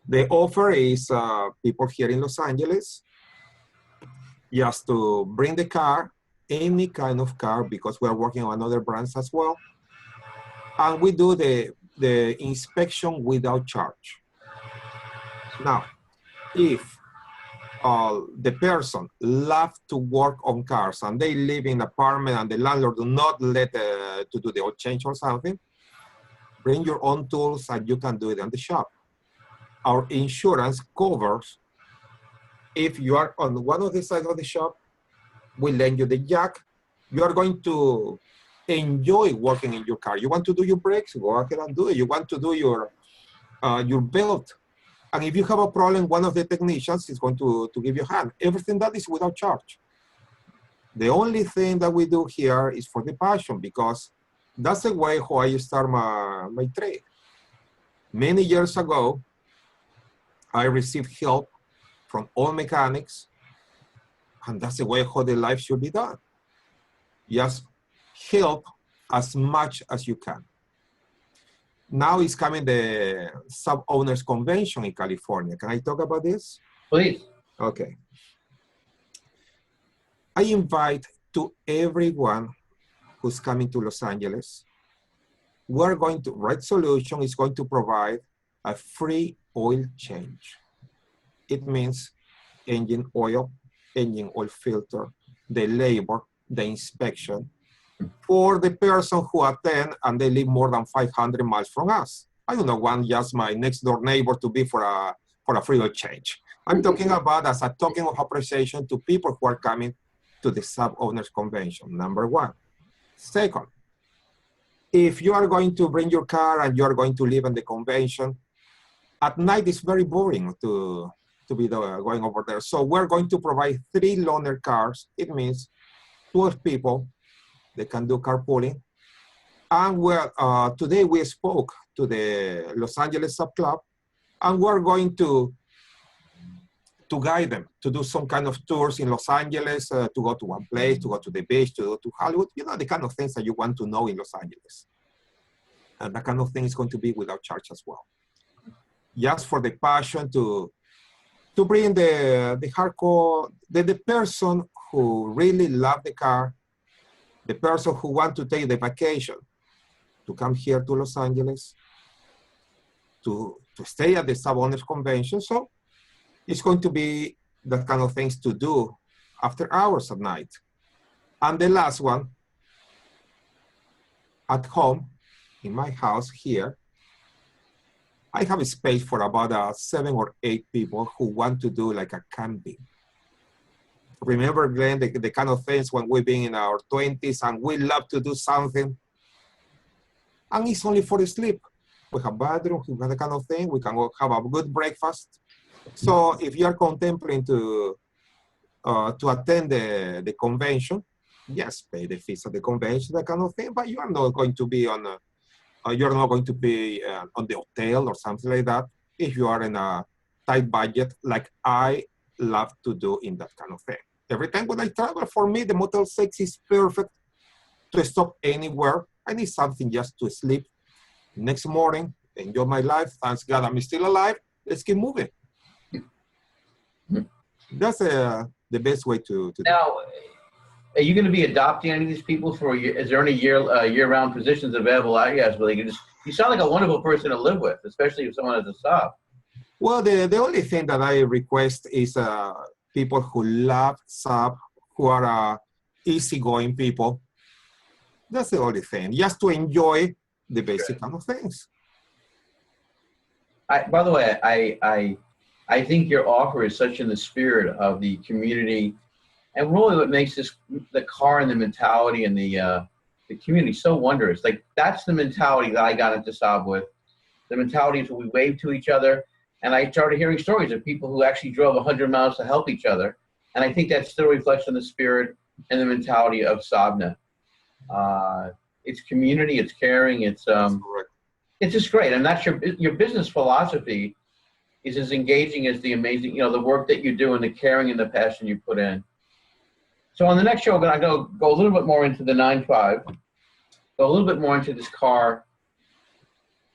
The offer is people here in Los Angeles, just to bring the car, any kind of car, because we are working on other brands as well. And we do the inspection without charge. Now, if the person loves to work on cars and they live in an apartment and the landlord do not let to do the oil change or something, bring your own tools and you can do it in the shop. our insurance covers if you are on one of the sides of the shop, we lend you the jack. You are going to enjoy working in your car. You want to do your brakes, go ahead and do it. You want to do your belt. And if you have a problem, one of the technicians is going to give you a hand. Everything that is without charge. The only thing that we do here is for the passion, because that's the way how I start my trade. Many years ago, I received help from all mechanics, and that's the way how the life should be done. Just help as much as you can. Now is coming the Saab Owners Convention in California. Can I talk about this? Please. Okay. I invite to everyone who's coming to Los Angeles. We're going to, Right Solution is going to provide a free oil change. It means engine oil filter, the labor, the inspection, for the person who attend and they live more than 500 miles from us. I do not want just my next door neighbor to be for a free oil change. I'm talking about as a token of appreciation to people who are coming to the Saab Owners Convention, number one. Second, if you are going to bring your car and you are going to live in the convention, at night it's very boring to be going over there. So we're going to provide 3 loaner cars. It means 12 people, they can do carpooling. And today we spoke to the Los Angeles Saab Club, and we're going to guide them to do some kind of tours in Los Angeles, to go to one place, to go to the beach, to go to Hollywood, you know, the kind of things that you want to know in Los Angeles. And that kind of thing is going to be without charge as well. Just for the passion to bring the hardcore, the person who really love the car, the person who want to take the vacation, to come here to Los Angeles, to stay at the Saab Owners Convention. So it's going to be that kind of things to do after hours at night. And the last one, at home, in my house here, I have a space for about 7 or 8 people who want to do like a camping. Remember, Glenn, the kind of things when we've been in our 20s and we love to do something, and it's only for the sleep. We have bathroom, we have that kind of thing. We can go have a good breakfast. So if you are contemplating to attend the convention, yes, pay the fees of the convention, that kind of thing, but you are not going to be on you're not going to be on the hotel or something like that if you are in a tight budget, like I love to do in that kind of thing. Every time when I travel, for me, the Motel 6 is perfect to stop anywhere. I need something just to sleep. Next morning, enjoy my life. Thanks God I'm still alive. Let's keep moving. That's the best way to do. Now, are you going to be adopting any of these people for? Is there any year-round positions available out here? Well, you sound like a wonderful person to live with, especially if someone has a Saab. Well, the only thing that I request is people who love Saab, who are easygoing people. That's the only thing, just to enjoy the basic kind of things. By the way, I think your offer is such in the spirit of the community, and really what makes the car and the mentality and the community so wondrous. Like, that's the mentality that I got into Saab with. The mentality is we wave to each other, and I started hearing stories of people who actually drove 100 miles to help each other, and I think that still reflects on the spirit and the mentality of Saabna. It's community, it's caring, it's just great. And that's your business philosophy is as engaging as the amazing, the work that you do and the caring and the passion you put in. So on the next show, we're going to go a little bit more into the 9.5, go a little bit more into this car.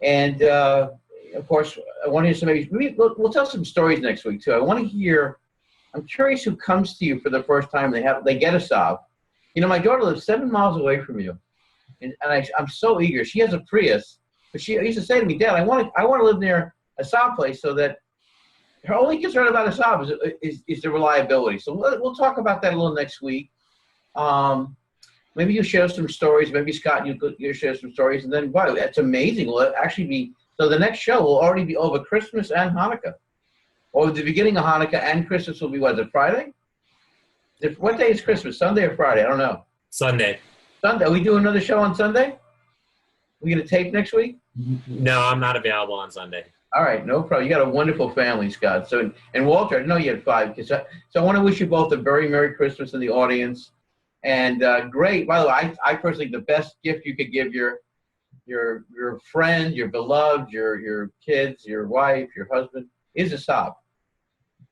And of course, I want to hear maybe we'll tell some stories next week too. I want to hear, I'm curious who comes to you for the first time, they get a Saab. My daughter lives 7 miles away from you. And I'm so eager. She has a Prius, but she used to say to me, Dad, I want to live near a Saab place so that her only concern about a Saab is the reliability. So we'll talk about that a little next week. Maybe you share some stories. Maybe Scott, you share some stories. And then, wow, that's amazing. Will it actually be So the next show will already be over Christmas and Hanukkah. Or the beginning of Hanukkah and Christmas will be, what, is it Friday? What day is Christmas? Sunday or Friday? I don't know. Sunday. Sunday. Are we doing another show on Sunday? We going to tape next week? No, I'm not available on Sunday. All right, no problem. You got a wonderful family, Scott. So, and Walter, I know you had 5 kids. So I want to wish you both a very Merry Christmas in the audience. And great. By the way, I personally, the best gift you could give your friend, your beloved, your kids, your wife, your husband is a Saab.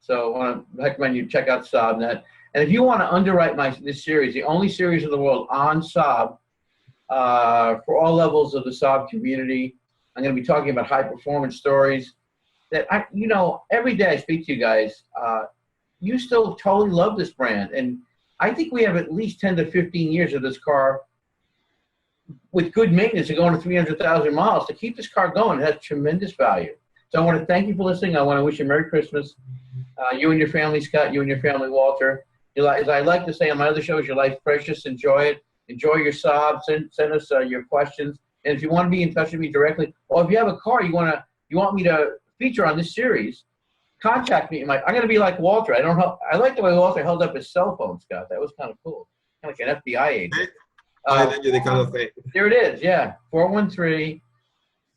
So I want to recommend you check out Saab.net. And if you want to underwrite this series, the only series in the world on Saab, for all levels of the Saab community, I'm going to be talking about high performance stories that every day I speak to you guys, you still totally love this brand. And I think we have at least 10 to 15 years of this car with good maintenance and going to 300,000 miles to keep this car going. It has tremendous value. So I want to thank you for listening. I want to wish you Merry Christmas. You and your family, Scott, you and your family, Walter. As I like to say on my other shows, your life's precious. Enjoy it. Enjoy your Saab. Send us your questions. And if you want to be in touch with me directly, or if you have a car you want me to feature on this series, contact me. I'm going to be like Walter. I like the way Walter held up his cell phone, Scott. That was kind of cool. Kind of like an FBI agent. There it is, yeah. 413.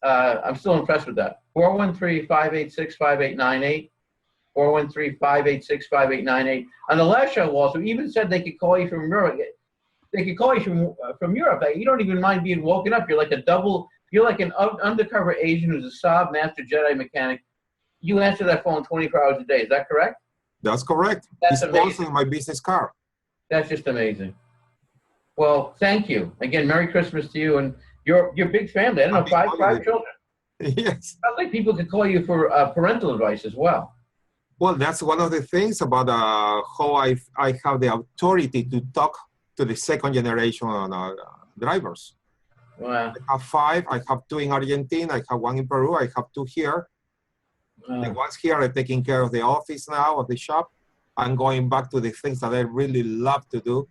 I'm still impressed with that. 413-586-5898. 413-586-5898. On the last show, Walter even said they could call you from Europe. They could call you from Europe. You don't even mind being woken up. You're like an undercover agent who's a Saab Master Jedi mechanic. You answer that phone 24 hours a day. Is that correct? That's correct. That's it's amazing. Also my business car. That's just amazing. Well, thank you. Again, Merry Christmas to you and your big family. I don't know, five children. Yes. Sounds like people could call you for parental advice as well. Well, that's one of the things about how I have the authority to talk to the second generation drivers. Wow. I have 5. I have 2 in Argentina. I have 1 in Peru. I have 2 here. The ones here are taking care of the office now, of the shop. I'm going back to the things that I really love to do.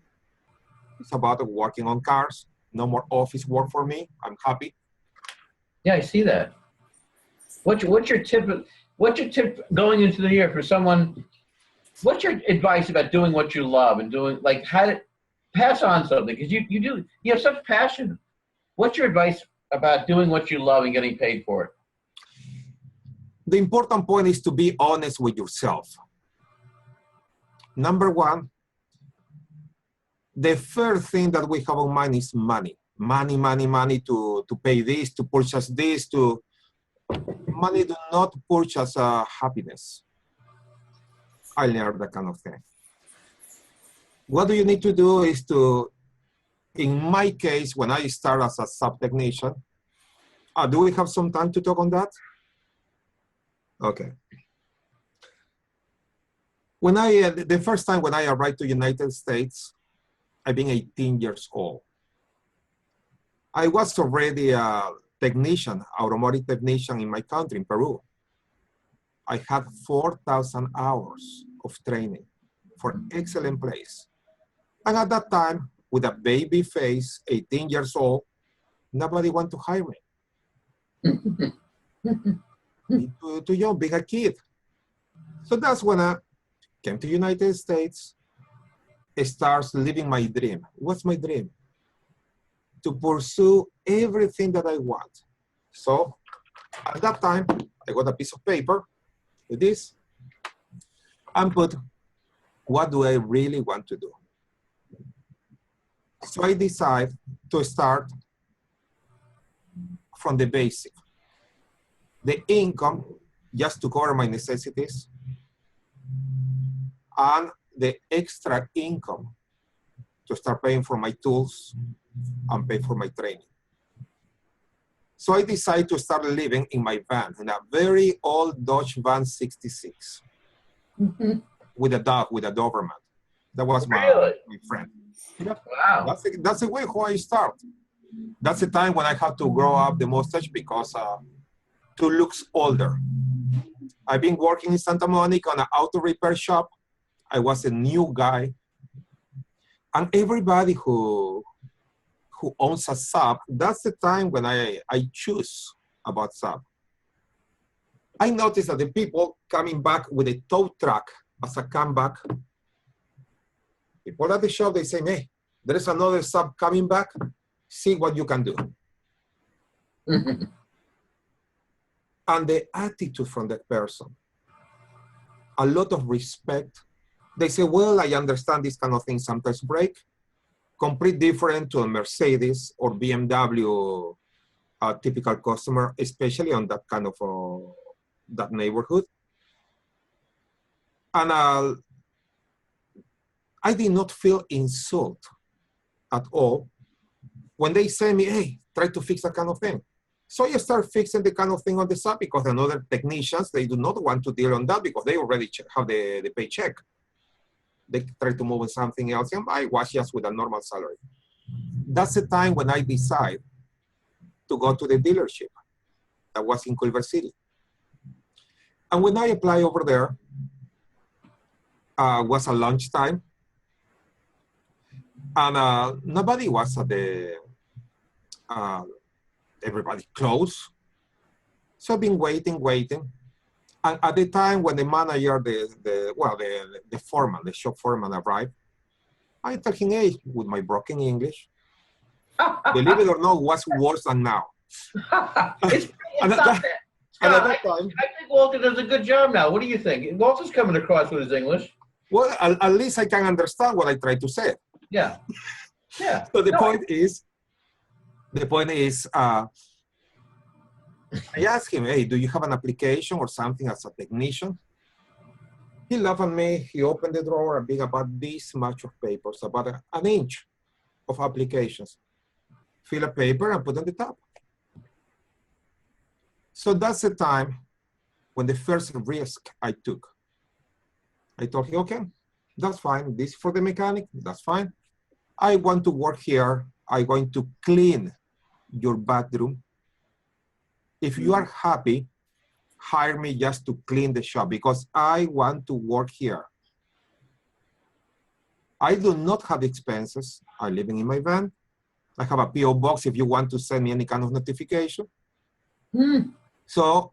It's about working on cars. No more office work for me. I'm happy. Yeah, I see that. What's your tip? What's your tip going into the year for someone? What's your advice about doing what you love and doing how to pass on something? Because you have such passion. What's your advice about doing what you love and getting paid for it? The important point is to be honest with yourself. Number 1, the first thing that we have on mind is money. Money to pay this, to purchase this, money do not purchase happiness. I learned that kind of thing. What do you need to do is in my case, when I start as a sub-technician, do we have some time to talk on that? Okay. The first time when I arrived to United States, I've been 18 years old. I was already a technician, automotive technician in my country, in Peru. I had 4,000 hours of training for excellent place. And at that time, with a baby face, 18 years old, nobody wanted to hire me. Too young, being a kid. So that's when I came to United States, starts living my dream. What's my dream? To pursue everything that I want. So at that time, I got a piece of paper with this and put, what do I really want to do? So I decide to start from the basic. The income, just to cover my necessities, and the extra income to start paying for my tools and pay for my training. So I decided to start living in my van, in a very old Dodge van 66, with a dog, with a Doberman. That was my friend. Wow. That's the way how I start. That's the time when I had to grow up the mustache because to look older. I've been working in Santa Monica on an auto repair shop. I was a new guy. And everybody who owns a Saab, that's the time when I choose about Saab. I noticed that the people coming back with a tow truck as a comeback, people at the shop, they say, hey, there is another Saab coming back, see what you can do. And the attitude from that person, a lot of respect. They say, well, I understand this kind of thing sometimes break. Complete different to a Mercedes or BMW typical customer, especially on that kind of that neighborhood. And I did not feel insult at all when they say me, hey, try to fix that kind of thing. So you start fixing the kind of thing on the side because another technicians, they do not want to deal on that because they already have the paycheck. They try to move on something else and I was just with a normal salary. That's the time when I decide to go to the dealership that was in Culver City. And when I apply over there, was a lunchtime, and nobody was at the, everybody closed. So I've been waiting. And at the time when the manager, the foreman, the shop foreman arrived, I told him, hey, with my broken English, believe it or not, was worse than now. It's not that. Scott, I think Walter does a good job now. What do you think? Walter's coming across with his English. Well, at least I can understand what I try to say. Yeah. Yeah. So the point is, I asked him, hey, do you have an application or something as a technician? He laughed at me. He opened the drawer and being about this much of papers, about an inch of applications. Fill a paper and put on the top. So that's the time when the first risk I took. I told him, okay, that's fine. This is for the mechanic, that's fine. I want to work here. I'm going to clean your bathroom. If you are happy, hire me just to clean the shop because I want to work here. I do not have expenses. I'm living in my van. I have a PO box if you want to send me any kind of notification. So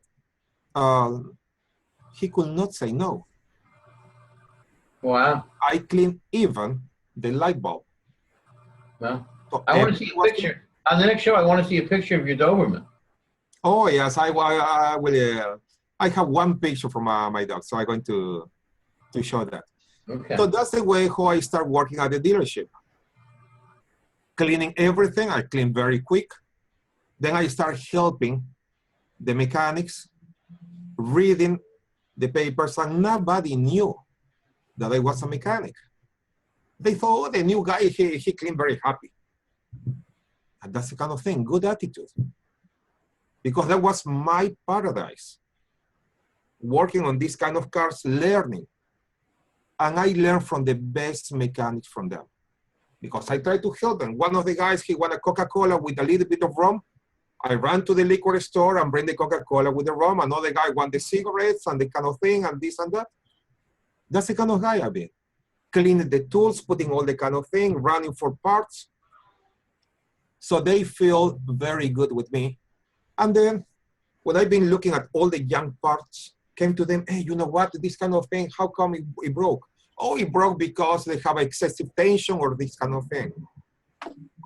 he could not say no. Wow. I clean even the light bulb. Well, So I want to see a picture. On the next show, I want to see a picture of your Doberman. Oh, yes, I will. I have one picture from my dog, so I'm going to show that. Okay. So that's the way how I start working at the dealership. Cleaning everything, I clean very quick. Then I start helping the mechanics, reading the papers, and nobody knew that I was a mechanic. They thought, oh, the new guy, he cleaned very happy. And that's the kind of thing, good attitude. Because that was my paradise. Working on these kind of cars, learning. And I learned from the best mechanics from them. Because I tried to help them. One of the guys, he wanted Coca-Cola with a little bit of rum. I ran to the liquor store and bring the Coca-Cola with the rum. Another guy wanted the cigarettes and the kind of thing and this and that. That's the kind of guy I've been. Cleaning the tools, putting all the kind of thing, running for parts. So they feel very good with me. And then when I've been looking at all the young parts, came to them, hey, you know what, this kind of thing, how come it broke? Oh, it broke because they have excessive tension or this kind of thing.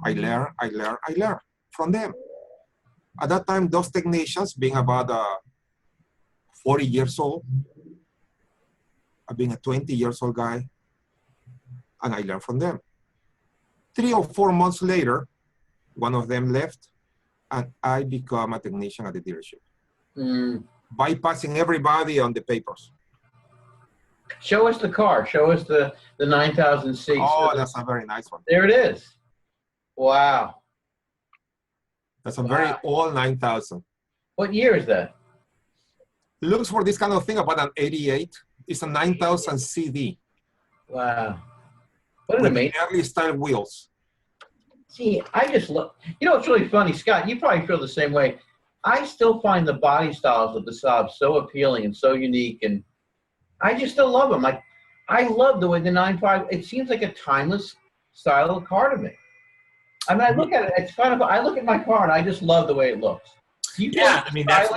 I learn from them. At that time, those technicians, being about 40 years old, being a 20 years old guy, and I learned from them. 3 or 4 months later, one of them left, and I become a technician at the dealership. Bypassing everybody on the papers. Show us the car. Show us the 9000C. Oh, that's a very nice one. There it is. Wow. That's a very old 9000. What year is that? Looks for this kind of thing about an 88. It's a 9000 CD. Wow. What an with amazing. early style wheels. See, I just love, you know, it's really funny, Scott, you probably feel the same way. I still find the body styles of the Saab so appealing and so unique, and I just still love them. I love the way the 9.5, it seems like a timeless style of car to me. I mean, I look at it, it's kind of, I look at my car and I just love the way it looks. Yeah, I mean, that's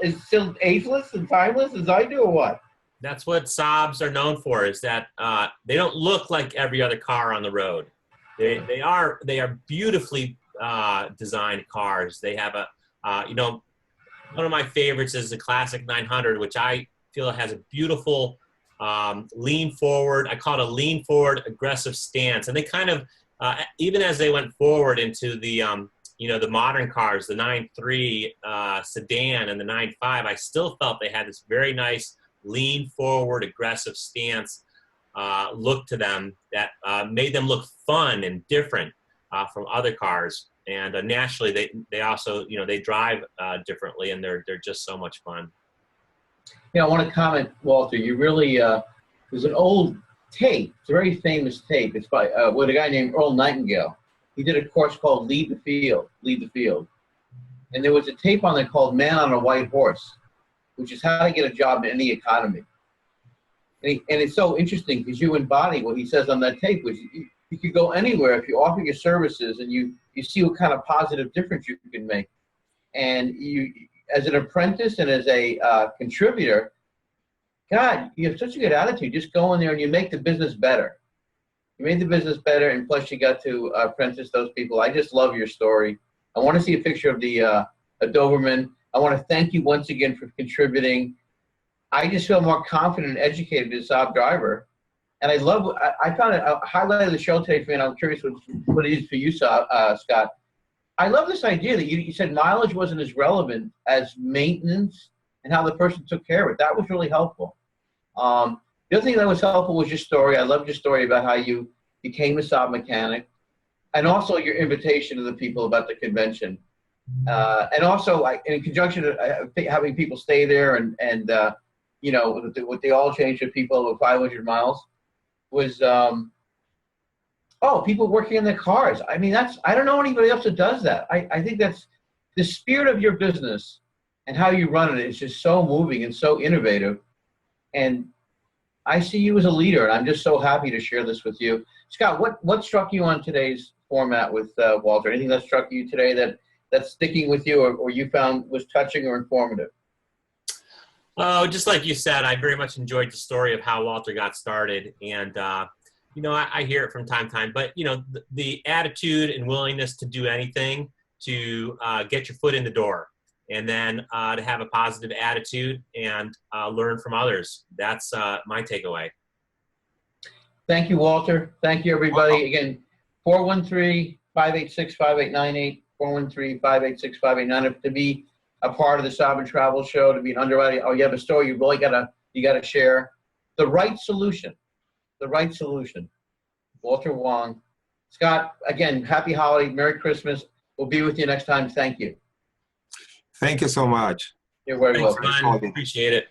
is still ageless and timeless as I do, or what? that's what Saabs are known for, is that they don't look like every other car on the road. They are beautifully designed cars. They have one of my favorites is the classic 900, which I feel has a beautiful lean forward. I call it a lean forward aggressive stance. And they kind of, even as they went forward into the, the modern cars, the 9.3 sedan and the 9.5, I still felt they had this very nice lean forward aggressive stance look to them that made them look fun and different from other cars. And naturally, they also, they drive differently, and they're just so much fun. I want to comment, Walter. You really there's an old tape. It's a very famous tape. It's by with a guy named Earl Nightingale. He did a course called Lead the Field. Lead the Field. And there was a tape on there called Man on a White Horse, which is how to get a job in any economy. And it's so interesting because you embody what he says on that tape, which you could go anywhere if you offer your services and you see what kind of positive difference you can make. And you, as an apprentice and as a contributor, God, you have such a good attitude. Just go in there and you make the business better. You made the business better, and plus you got to apprentice those people. I just love your story. I want to see a picture of the Doberman. I want to thank you once again for contributing. I just feel more confident and educated as a Saab driver. And I love, I found a highlight of the show today for me, and I'm curious what it is for you, Scott. I love this idea that you said mileage wasn't as relevant as maintenance and how the person took care of it. That was really helpful. The other thing that was helpful was your story. I loved your story about how you became a Saab mechanic, and also your invitation to the people about the convention. And also, in conjunction with having people stay there and what they all changed to people over 500 miles was, people working in their cars. I mean, I don't know anybody else that does that. I think that's the spirit of your business and how you run it is just so moving and so innovative. And I see you as a leader, and I'm just so happy to share this with you. Scott, what struck you on today's format with Walter? Anything that struck you today that's sticking with you or you found was touching or informative? Oh, just like you said, I very much enjoyed the story of how Walter got started. And, I hear it from time to time. But, the attitude and willingness to do anything to get your foot in the door, and then to have a positive attitude and learn from others. That's my takeaway. Thank you, Walter. Thank you, everybody. Again, 413-586-5898, 413-586-5898. To be a part of the Saab and Travel Show, to be an underwriter, you have a story you really gotta share. The right solution. Walter Wong. Scott, again, happy holiday, Merry Christmas. We'll be with you next time. Thank you. Thank you so much. You're very welcome. Thanks, Appreciate it.